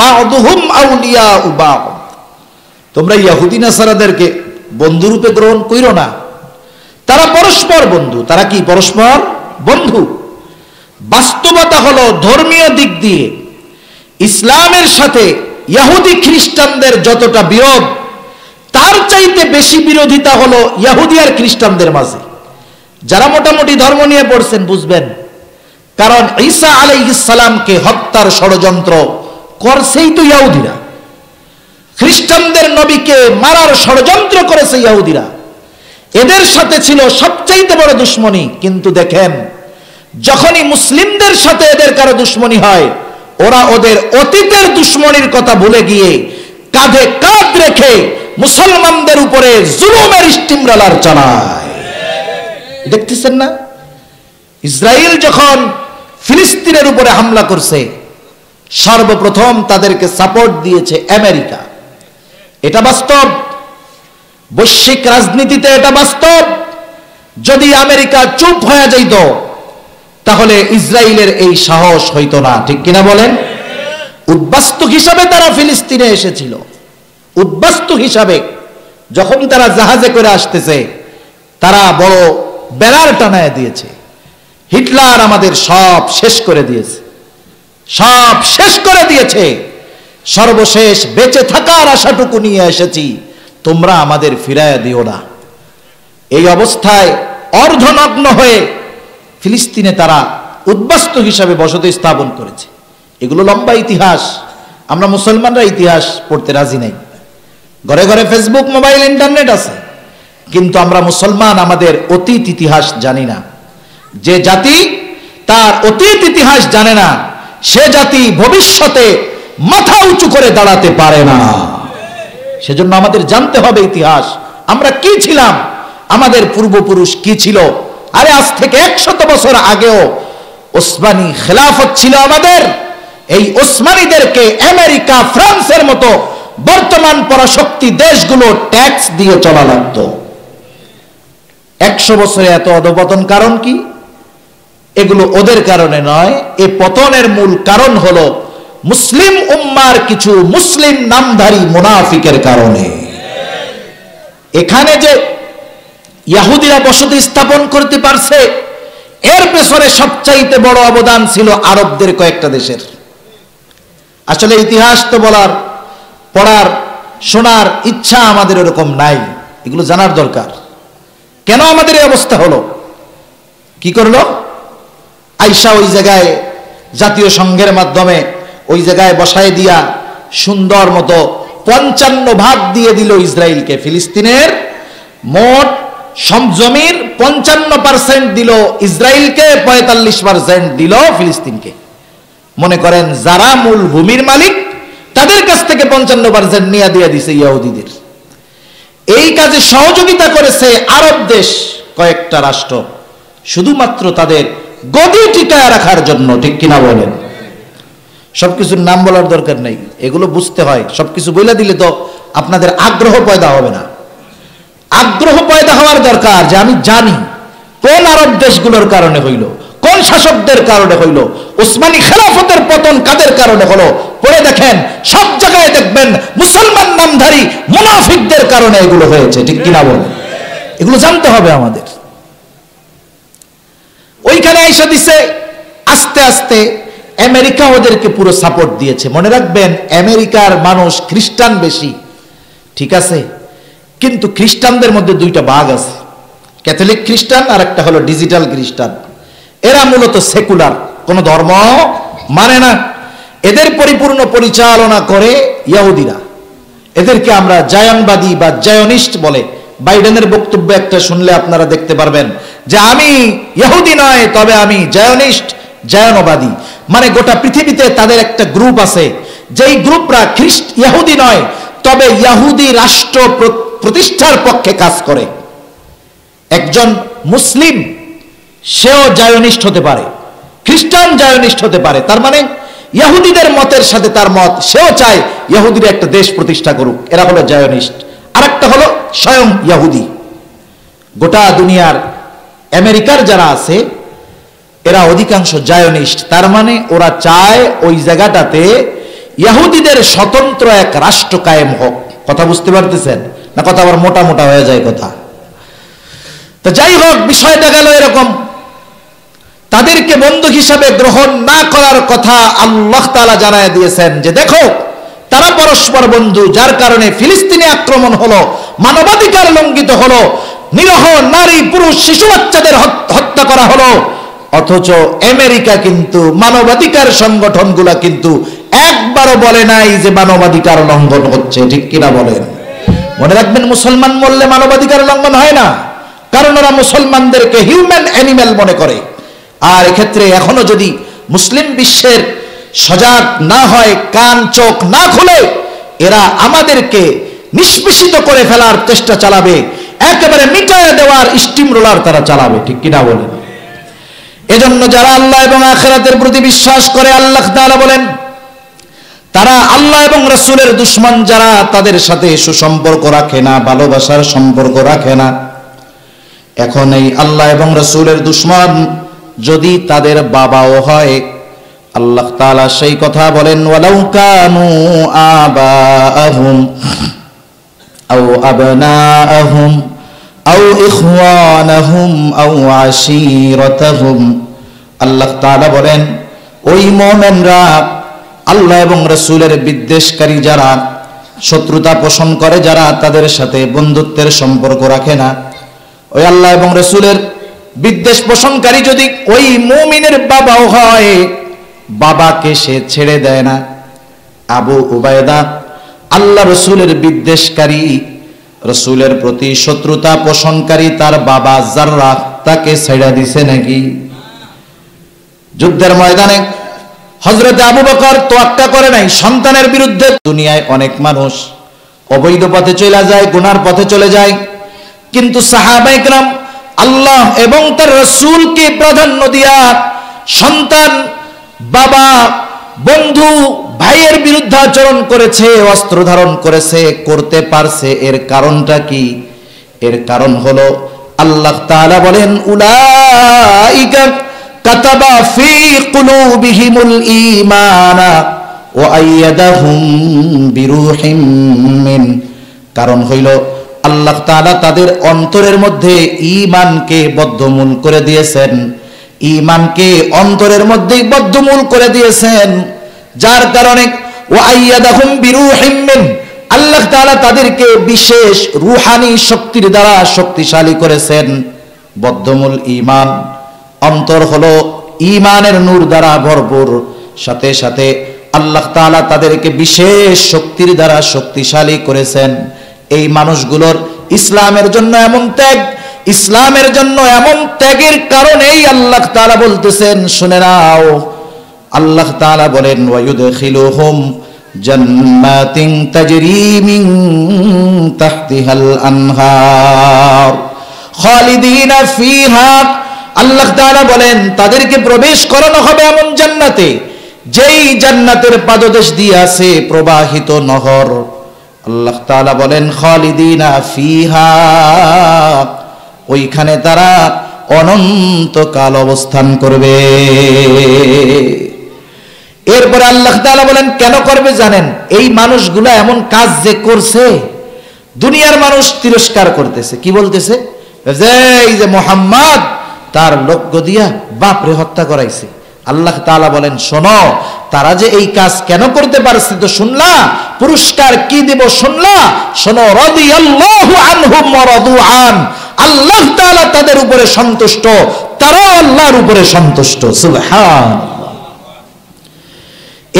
বা'দুহুম আউলিয়াউ বা'দ, তোমরা ইহুদি নাসারাদেরকে বন্ধুরূপে গ্রহণ কইরো না। তারা পরস্পর বন্ধু। তারা কি পরস্পর বন্ধু? বাস্তবতা হলো ধর্মীয় দিক দিয়ে ইসলামের সাথে ইহুদি খ্রিস্টানদের যতটা বিরোধ, তার চাইতে বেশি বিরোধিতা হলো ইহুদি আর খ্রিস্টানদের মাঝে। যারা মোটামুটি ধর্ম নিয়ে পড়ছেন বুঝবেন, কারণ ঈসা আলাইহিস সালামকে হত্যার ষড়যন্ত্র করছেই তো ইহুদিরা। খ্রিস্টানদের নবীকে মারার ষড়যন্ত্র করেছে ইহুদিরা। এদের সাথে ছিল সবচাইতে বড় দুশ্মনী। কিন্তু দেখেন, যখনই মুসলিমদের সাথে এদের কারো দুশ্মনী হয়, ওরা ওদের অতীতের দুশ্মনীর কথা ভুলে গিয়ে কাঁধে কাঁধ রেখে মুসলমানদের উপরে জুলুমের স্টিমরোলার চালায়। দেখতেছেন না? ইসরায়েল যখন ফিলিস্তিনের উপরে হামলা করছে, সর্বপ্রথম তাদেরকে সাপোর্ট দিয়েছে আমেরিকা। এটা বাস্তব, বৈশ্বিক রাজনীতিতে এটা বাস্তব। যদি আমেরিকা চুপ হয়ে যাইত তাহলে ইসরায়েলের এই সাহস হইতো না, ঠিক কিনা বলেন? উদ্বাস্তু হিসাবে তারা ফিলিস্তিনে এসেছিল। উদ্বাস্তু হিসাবে যখন তারা জাহাজে করে আসতেছে, তারা বড় ব্যানার টানায় দিয়েছে, হিটলার আমাদের সব শেষ করে দিয়েছে, সব শেষ করে দিয়েছে, সর্বশেষ বেঁচে থাকার আশাটুকু নিয়ে এসেছি, তোমরা আমাদের ফিরাইয়া দিও না। এই অবস্থায় অর্ধনগ্ন হয়ে ফিলিস্তিনে তারা উদ্বাস্তু হিসাবে বসতি স্থাপন করেছে। এগুলো লম্বা ইতিহাস। আমরা মুসলমানরা ইতিহাস পড়তে রাজি নাই। ঘরে ঘরে ফেসবুক, মোবাইল, ইন্টারনেট আছে, কিন্তু আমরা মুসলমান আমাদের অতীত ইতিহাস জানি না। যে জাতি তার অতীত ইতিহাস জানে না, সে জাতি ভবিষ্যতে মাথা উঁচু করে দাঁড়াতে পারে না। সেজন্য আমাদের জানতে হবে ইতিহাস, আমরা কি ছিলাম, আমাদের পূর্বপুরুষ কি ছিল। আরে আজ থেকে 100 বছর আগেও ওসমানী খেলাফত ছিল আমাদের। এই ওসমানীদেরকে আমেরিকা, ফ্রান্সের মতো বর্তমান পরাশক্তি দেশগুলো ট্যাক্স দিয়ে চলা লাগতো। 100 বছরে এত অধপতন কারণ কি? এগুলো ওদের কারণে নয়। এ পতনের মূল কারণ হলো মুসলিম উম্মার কিছু মুসলিম নামধারী মুনাফিকের কারণে। এখানে যে ইহুদিরা বসতি স্থাপন করতে পারছে, এর পেছনে সবচাইতে বড় অবদান ছিল আরবদের কয়েকটা দেশের। আসলে ইতিহাস তো পড়ার শোনার ইচ্ছা আমাদের এরকম নাই, এগুলো জানার দরকার। কেন আমাদের এই অবস্থা হলো? কি করলো? আইসা ওই জায়গায় জাতীয় সংঘের মাধ্যমে ওই জায়গায় বসায় দিয়া সুন্দর মতো 55 ভাগ দিয়ে দিল ইসরায়েলকে। ফিলিস্তিনের মোট জমির 55% দিল ইসরায়েলকে, 45% দিল ফিলিস্তিনকে। মনে করেন যারা মূল ভূমির মালিক তাদের কাছ থেকে 55% নিয়ে দিয়ে দিছে ইহুদিদের। এই কাজে সহযোগিতা করেছে আরব দেশ কয়েকটা রাষ্ট্র, শুধুমাত্র তাদের গদি টিকায় রাখার জন্য, ঠিক কিনা বলেন? সবকিছুর নাম বলার দরকার নেই, এগুলো বুঝতে হয়। সবকিছু বলে দিলে তো আপনাদের আগ্রহ পয়দা হবে না। আগ্রহ পয়দা হওয়ার দরকার যে আমি জানি কোন আরব দেশগুলোর কারণে হইল, কোন শাসকদের কারণে হইল, ওসমানী খেলাফতের পতন কাদের কারণে হলো। পড়ে দেখেন, সব জায়গায় দেখবেন মুসলমান নামধারী মুনাফিকদের কারণে এগুলো হয়েছে। ঠিক কিনা বলেন? এগুলো জানতে হবে আমাদের। ওইখানে আইসা দিছে, আস্তে আস্তে আমেরিকা ওদেরকে পুরো সাপোর্ট দিয়েছে। মনে রাখবেন, আমেরিকার মানুষ খ্রিস্টান বেশি, ঠিক আছে, কিন্তু খ্রিস্টানদের মধ্যে দুইটা ভাগ আছে, ক্যাথলিক খ্রিস্টান আর একটা হলো ডিজিটাল খ্রিস্টান। এরা মূলত সেকুলার, কোনো ধর্ম মানে না। এদের পরিপূর্ণ পরিচালনা করে ইহুদিরা। এদেরকে আমরা জায়নবাদী বা জায়নিস্ট বলে। বাইডেনের বক্তব্য একটা শুনলে আপনারা দেখতে পারবেন যে আমি ইহুদি নয়, তবে আমি জায়নিস্ট, জায়নবাদী। মানে গোটা পৃথিবীতে তাদের একটা গ্রুপ আছে, যেই গ্রুপরা ইহুদি নয়, তবে ইহুদি রাষ্ট্র প্রতিষ্ঠার পক্ষে কাজ করে। একজন মুসলিম সেও জায়নিস্ট হতে পারে, খ্রিস্টান জায়নিস্ট হতে পারে। তার মানে ইহুদিদের মতের সাথে তার মত, সেও চায় ইহুদিরা একটা দেশ প্রতিষ্ঠা করুক। এরা হলো জায়নিস্ট। আরেকটা হলো স্বয়ং ইহুদি। গোটা দুনিয়ার আমেরিকার যারা আছে এরা অধিকাংশ জায়নিস্ট। তার মানে ওরা চায় ওই জায়গাটাতে ইহুদিদের স্বতন্ত্র এক রাষ্ট্র কায়েম হোক। কথা বুঝতে পারতেছেন না? কথা আবার মোটা মোটা হয়ে যায় কথা। তো যাই হোক, বিষয়টা গেল এরকম। তাদেরকে বন্ধু হিসাবে গ্রহণ না করার কথা আল্লাহ তাআলা জানায় দিয়েছেন যে দেখো, তারা পরস্পর বন্ধু, যার কারণে ফিলিস্তিনে আক্রমণ হলো, মানবাধিকার লঙ্ঘিত হলো, নিরহ নারী পুরুষ শিশু বাচ্চাদের হত্যা করা হলো। অথচ আমেরিকা কিন্তু, মানবাধিকার সংগঠনগুলা কিন্তু একবারও বলে নাই যে মানবাধিকার লঙ্ঘন হচ্ছে। ঠিক কিনা বলেন? মনে রাখবেন, মুসলমান বললে মানবাধিকার লঙ্ঘন হয় না, কারণ ওরা মুসলমানদেরকে হিউম্যান অ্যানিম্যাল মনে করে। আর এক্ষেত্রে এখনো যদি মুসলিম বিশ্বের সজাগ না হয়, কান চোখ না খুলে, এরা আমাদেরকে নিষ্পেষিত করে ফেলার চেষ্টা চালাবে, একেবারে মিটায়ে দেওয়ার স্টিম রোলার তারা চালাবে। ঠিক কিনা বলেন? এজন্য যারা আল্লাহ এবং আখিরাতের প্রতি বিশ্বাস করে, আল্লাহ তাআলা বলেন তারা আল্লাহ এবং রাসূলের দুশমন যারা, তাদের সাথে সুসম্পর্ক রাখে না, ভালোবাসার সম্পর্ক রাখে না। এখন এই আল্লাহ এবং রাসূলের দুশমন যদি তাদের বাবাও হয়, আল্লাহ তাআলা সেই কথা বলেন, ওয়ালাউ কানু আবাআহুম আও আবনাআহুম আও ইখওয়ানাহুম আও আশীরাতাহুম। আল্লাহ তাআলা বলেন, ওই মুমিনরা আল্লাহ এবং রাসূলের বিদ্বেষকারী যারা, শত্রুতা পোষণ করে যারা, তাদের সাথে বন্ধুত্বের সম্পর্ক রাখে না, ওই আল্লাহ এবং রাসূলের বিদ্বেষ পোষণকারী যদি ওই মুমিনের বাবাও হয়, বাবাকে সে ছেড়ে দেয় না। আবু উবায়দা আল্লাহ রাসূলের বিদ্বেষকারী, রাসূলের প্রতি শত্রুতা পোষণকারী, তার বাবা জাররাহ তাকে ছেড়ে দিছে নাকি? যুদ্ধের ময়দানে হযরত আবু বকর তোয়াক্কা করে নাই সন্তানের বিরুদ্ধে। দুনিয়ায় অনেক মানুষ অবৈধ পথে চলে যায়, গুনার পথে চলে যায়, কিন্তু সাহাবায়ে কেরাম আল্লাহ এবং তার রাসূলকে প্রাধান্য দিয়া সন্তান, বাবা, বন্ধু, ভাইয়ের বিরুদ্ধে আচরণ করেছে, অস্ত্র ধারণ করেছে, করতে পারছে। এর কারণটা কি? এর কারণ হলো আল্লাহ তাআলা বলেন, উলাইকা কাতাবা ফি কুলুবিহিমুল ঈমানা ওয়া আইয়াদাহুম বিরূহিম মিন। কারণ হইল আল্লাহ তাআলা তাদের অন্তরের মধ্যে ঈমানকে বদ্ধমূল করে দিয়েছেন, ঈমানকে অন্তরের মধ্যেই বদ্ধমূল করে দিয়েছেন, যার কারণে ওয়া আইয়াদাহুম বিরূহিম মিন, আল্লাহ তাআলা তাদেরকে বিশেষ রূহানি শক্তির দ্বারা শক্তিশালী করেছেন। বদ্ধমূল ঈমান, অন্তর হলো ঈমানের নূর দ্বারা ভরপুর, সাথে সাথে আল্লাহ তাআলা তাদেরকে বিশেষ শক্তির দ্বারা শক্তিশালী করেছেন। এই মানুষগুলোর ইসলামের জন্য এমন ত্যাগ, ইসলামের জন্য এমন ত্যাগের কারণেই আল্লাহ তাআলা বলতেছেন, শুনে নাও, আল্লাহ তাআলা বলেন, ওয়ায়ুদখিলুহুম জান্নাতিন তাজরি মিন তাহতিহাল আনহার খালিদিনা ফিহা। আল্লাহ তাআলা বলেন তাদেরকে প্রবেশ করানো হবে এমন জান্নাতে, যেই জান্নাতের পাদদেশ দিয়ে আছে প্রবাহিত নহর। আল্লাহ তাআলা বলেন খালিদিনা ফিহা, ওইখানে তারা অনন্তকাল অবস্থান করবে। এরপরে আল্লাহ তাআলা বলেন কেন করবে জানেন? এই মানুষগুলা এমন কাজ যে করছে, দুনিয়ার মানুষ তিরস্কার করতেছে, কি বলতেছে? এই যে মুহাম্মদ তার লোক দিয়া বাপরে হত্যা করাইছে। আল্লাহ তাআলা বলেন শোনো, তারা যে এই কাজ কেন করতে পারছে তো শুনলা, পুরস্কার কি দেব শুনলা? শোনো, রাদিয়াল্লাহু আনহুম ওয়া রাদু আন, আল্লাহ তাআলা তাদের উপরে সন্তুষ্ট, তারাও আল্লাহর উপরে সন্তুষ্ট। সুবহানাল্লাহ।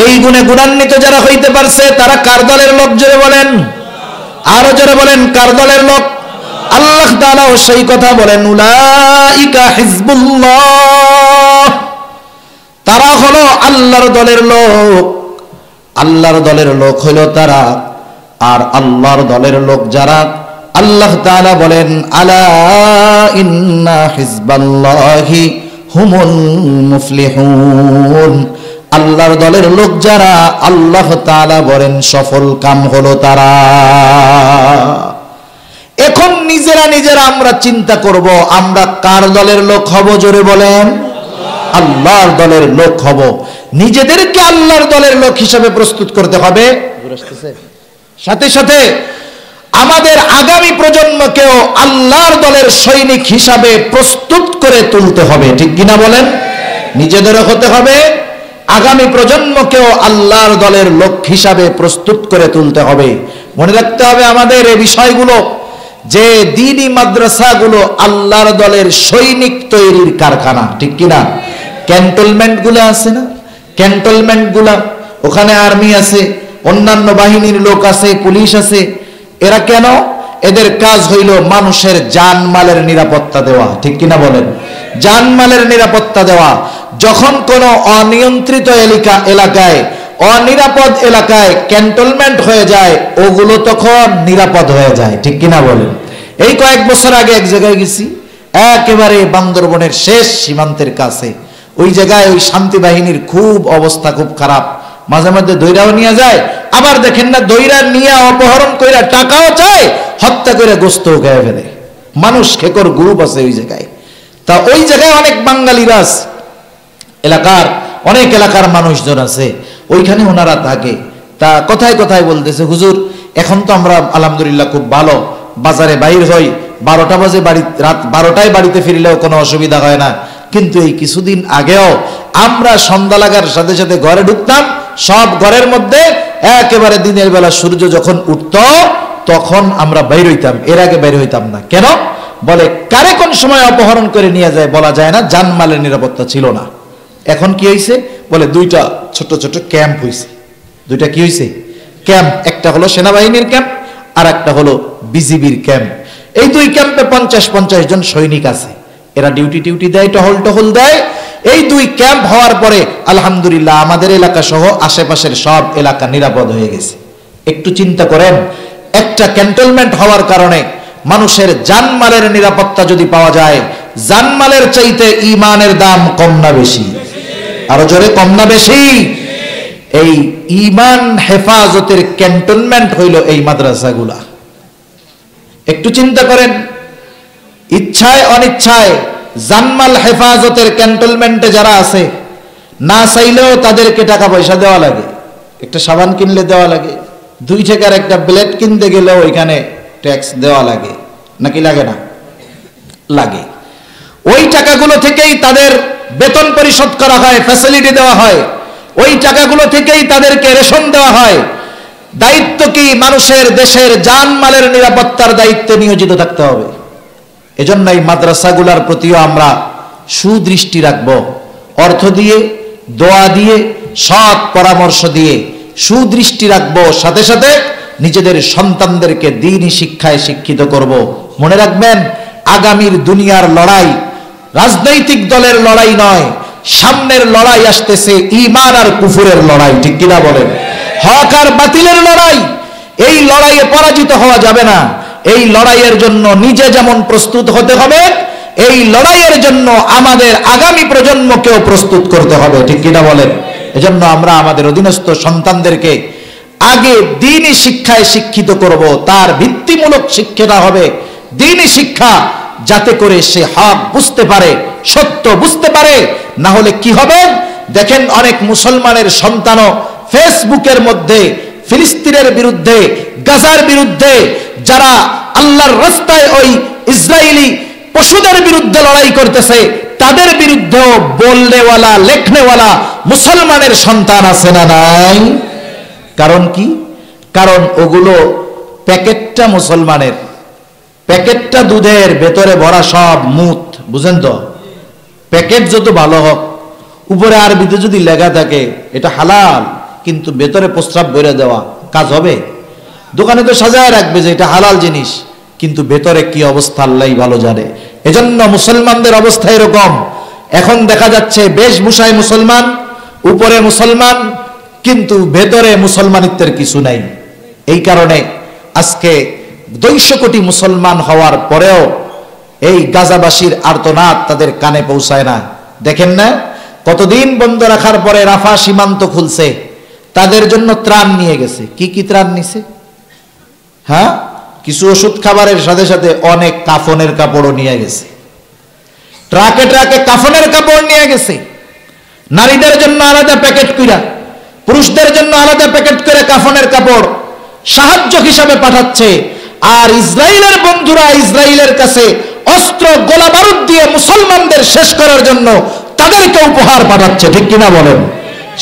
এই গুণে গুণান্বিত যারা হইতে পারছে তারা কার দলের লোক? জোরে বলেন, আরো জোরে বলেন, কার দলের লোক? আল্লাহ তাআলাও সেই কথা বলেন, উলাইকা হিজবুল্লাহ, তারা হলো আল্লাহর দলের লোক। আল্লাহর দলের লোক হলো তারা। আর আল্লাহর দলের লোক যারা, আল্লাহ তাআলা বলেন আলা ইন্না হিজবাল্লাহি হুমুল মুফলিহুন, আল্লাহর দলের লোক যারা, আল্লাহ তাআলা বলেন সফল কাম হলো তারা। এখন নিজেরা আমরা চিন্তা করব আমরা কার দলের লোক হব? জোরে বলেন, আল্লাহর দলের লোক হব। নিজেদেরকে আল্লাহর দলের লোক হিসেবে প্রস্তুত করতে হবে, সাথে সাথে আমাদের আগামী প্রজন্মকেও আল্লাহর দলের সৈনিক হিসাবে প্রস্তুত করে তুলতে হবে। ঠিক কিনা বলেন? নিজেদেরও হতে হবে, আগামী প্রজন্মকেও আল্লাহর দলের লোক হিসাবে প্রস্তুত করে তুলতে হবে। মনে রাখতে হবে আমাদের এই বিষয়গুলো, যে দ্বীনি মাদ্রাসাগুলো আল্লাহর দলের সৈনিক তৈরির কারখানা। ঠিক কিনা? ক্যান্টনমেন্ট গুলো আছে না, ক্যান্টনমেন্ট গুলা, ওখানে আর্মি আছে, অন্যান্য বাহিনীর লোক আছে, পুলিশ আছে। এরা কেন? এদের কাজ হইল মানুষের জানমালের নিরাপত্তা দেওয়া। ঠিক কিনা বলেন? জানমালের নিরাপত্তা দেওয়া। যখন কোনো অনিয়ন্ত্রিত এলাকায়, অনিরাপদ এলাকায় ক্যান্টনমেন্ট হয়ে যায়, ওগুলো তখন নিরাপদ হয়ে যায়। ঠিক কিনা বলেন? এই কয়েক বছর আগে এক জায়গায় গেছি, একেবারে বান্দরবনের শেষ সীমান্তের কাছে। ওই জায়গায় ওই শান্তি বাহিনীর খুব অবস্থা খুব খারাপ, মাঝে মধ্যে দৈরাও নিয়ে যায়, আবার দেখেন না দৈরা নিয়ে অপহরণ কইরা টাকাও চায়, হত্যা করে গোস্তও খেয়ে ফেলে। মানুষ খেকর গ্রুপ আছে ওই জায়গায়। তা ওই জায়গায় অনেক বাঙালিরা আছে, এলাকার অনেক এলাকার মানুষজন আছে, ওইখানে ওনারা থাকে। তা কথায় কথায় বলতেছে, হুজুর এখন তো আমরা আলহামদুলিল্লাহ খুব ভালো, বাজারে বাইর হই 12টা বাজে, রাত 12টায় বাড়িতে ফিরলেও কোনো অসুবিধা হয় না। কিন্তু এই কিছুদিন আগেও আমরা সন্ধ্যা লাগার সাথে সাথে ঘরে ঢুকতাম, সব ঘরের মধ্যে একেবারে দিনের বেলা সূর্য যখন উঠত তখন আমরা বাইর হইতাম, এর আগে বাইর হইতাম না। কেন? বলে কারে কোন সময় অপহরণ করে নিয়ে যায় বলা যায় না, জানমালের নিরাপত্তা ছিল না। এখন কি হয়েছে? বলে 2টা ছোট ছোট ক্যাম্প হয়েছে। 2টা কি হয়েছে? ক্যাম্প। একটা হলো সেনাবাহিনীর ক্যাম্প, আর একটা হলো বিজিবির ক্যাম্প। এই 2 ক্যাম্পে 50-50 জন সৈনিক আছে। এরা ডিউটি দেয়, টহল দেয়। এই 2 ক্যাম্প হওয়ার পরে আলহামদুলিল্লাহ আমাদের এলাকা সহ আশেপাশের সব এলাকা নিরাপদ হয়ে গেছে। একটু চিন্তা করেন, একটা ক্যান্টনমেন্ট হওয়ার কারণে মানুষের জানমালের নিরাপত্তা যদি পাওয়া যায়, জানমালের চাইতে ঈমানের দাম কম না বেশি? আরো জোরে, কম না বেশি? এই ঈমান হেফাজতের ক্যান্টনমেন্ট হইল এই মাদ্রাসাগুলা। একটু চিন্তা করেন, ইচ্ছায় অনিচ্ছায় জানমাল হেফাজতের ক্যান্টনমেন্টে যারা আছে, না চাইলেও তাদেরকে টাকা পয়সা দেওয়া লাগে। একটা সাবান কিনলে দেওয়া লাগে, 2 টাকার একটা ব্লেড কিনতে গেলেও ওইখানে ট্যাক্স দেওয়া লাগে, নাকি লাগে না? লাগে। ওই টাকাগুলো থেকেই তাদের বেতন পরিশোধ করা হয়, ফ্যাসিলিটি দেওয়া হয়, ওই টাকাগুলো থেকেই তাদেরকে রেশন দেওয়া হয়। দায়িত্ব কি? মানুষের দেশের জানমালের নিরাপত্তার দায়িত্বে নিয়োজিত থাকতে হবে। এজন্য এই মাদ্রাসাগুলোর প্রতিও আমরা সুদৃষ্টি রাখবো, অর্থ দিয়ে, দোয়া দিয়ে, সৎ পরামর্শ দিয়ে সুদৃষ্টি রাখবো। সাথে সাথে নিজেদের সন্তানদেরকে দ্বীনি শিক্ষায় শিক্ষিত করব। মনে রাখবেন, আগামীর দুনিয়ার লড়াই রাজনৈতিক দলের লড়াই নয়, সামনের লড়াই আসতেছে ঈমান আর কুফরের লড়াই। ঠিক কিনা বলেন? হক আর বাতিলের লড়াই। এই লড়াইয়ে পরাজিত হওয়া যাবে না। এই লড়াইয়ের জন্য নিজে যেমন প্রস্তুত হতে হবে, এই লড়াইয়ের জন্য আমাদের আগামী প্রজন্মকেও প্রস্তুত করতে হবে। ঠিক কিনা বলেন? এজন্য আমরা আমাদের অধীনস্থ সন্তানদেরকে আগে দ্বীনি শিক্ষায় শিক্ষিত করব, তার ভিত্তিমূলক শিক্ষাটা হবে দ্বীনি শিক্ষা, যাতে করে সে হক বুঝতে পারে, সত্য বুঝতে পারে। না হলে কি হবে? দেখেন অনেক মুসলমানের সন্তানও ফেসবুকের মধ্যে ফিলিস্তিনের বিরুদ্ধে, গাজার বিরুদ্ধে, যারা আল্লাহর রাস্তায় ওই ইসরায়েলি পশুদের বিরুদ্ধে লড়াই করতেছে, তাদের বিরুদ্ধেও বলনেওয়ালা, লেখনেওয়ালা মুসলমানের সন্তান আছে না নাই? কারণ কি? কারণ ওগুলো প্যাকেটটা মুসলমানের, প্যাকেটটা দুধের, ভেতরে ভরা সব মুত। বুঝেন তো? প্যাকেট যত ভালো হোক, উপরে আরবিতে যদি লেখা থাকে এটা হালাল, কিন্তু ভেতরে প্রস্রাব ভরে দেওয়া কাজ হবে? দোকানে তো সাজায় রাখবে যে এটা হালাল জিনিস, কিন্তু ভেতরে কি অবস্থা আল্লাহই ভালো জানে। এজন্য মুসলমানদের অবস্থা এরকম। এখন দেখা যাচ্ছে বেশভূষায় মুসলমান, উপরে মুসলমান, কিন্তু ভেতরে মুসলমানিত্বের কিছু নাই। এই কারণে আজকে 200 কোটি মুসলমান হওয়ার পরেও এই গাজাবাসীর আর্তনাদ তাদের কানে পৌঁছায় না। দেখেন না, কতদিন বন্ধ রাখার পরে রাফা সীমান্ত খুলছে, তাদের জন্য ত্রাণ নিয়ে গেছে। কি কি ত্রাণ নিছে? হ্যাঁ, কিছু ওষুধ খাবারের সাথে সাথে অনেক কাফনের কাপড়ও নিয়ে গেছে। ট্রাকে ট্রাকে কাফনের কাপড় নিয়ে গেছে। নারীদের জন্য আলাদা প্যাকেট কইরা, পুরুষদের জন্য আলাদা প্যাকেট করে কাফনের কাপড় সাহায্য হিসাবে পাঠাচ্ছে। আর ইসরায়েলের বন্ধুরা ইসরায়েলের কাছে অস্ত্র, গোলা বারুদ দিয়ে মুসলমানদের শেষ করার জন্য তাদেরকে উপহার পাঠাচ্ছে। ঠিক কিনা বলেন?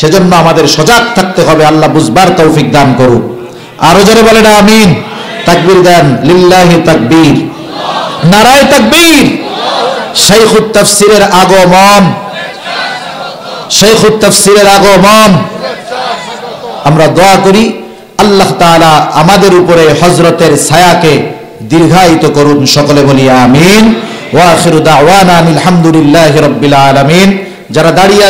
সেজন্য আমাদের সজাগ থাকতে হবে। আল্লাহ বুঝবার তৌফিক দান করুক। আরো জোরে বলেন আমিন। তাকবীর দেন, লিল্লাহি তাকবীর, নারায়ে তাকবীর। শাইখুত তাফসীরের আগমন, শাইখুত তাফসীরের আগমন। আমরা দোয়া করি আল্লাহ তাআলা আমাদের উপরে হযরতের ছায়াকে দীর্ঘায়িত করুন। সকলে বলি আমিন। ওয়া আখিরু দাওয়ানা আলহামদুলিল্লাহি রাব্বিল আলামিন। যারা দাঁড়িয়ে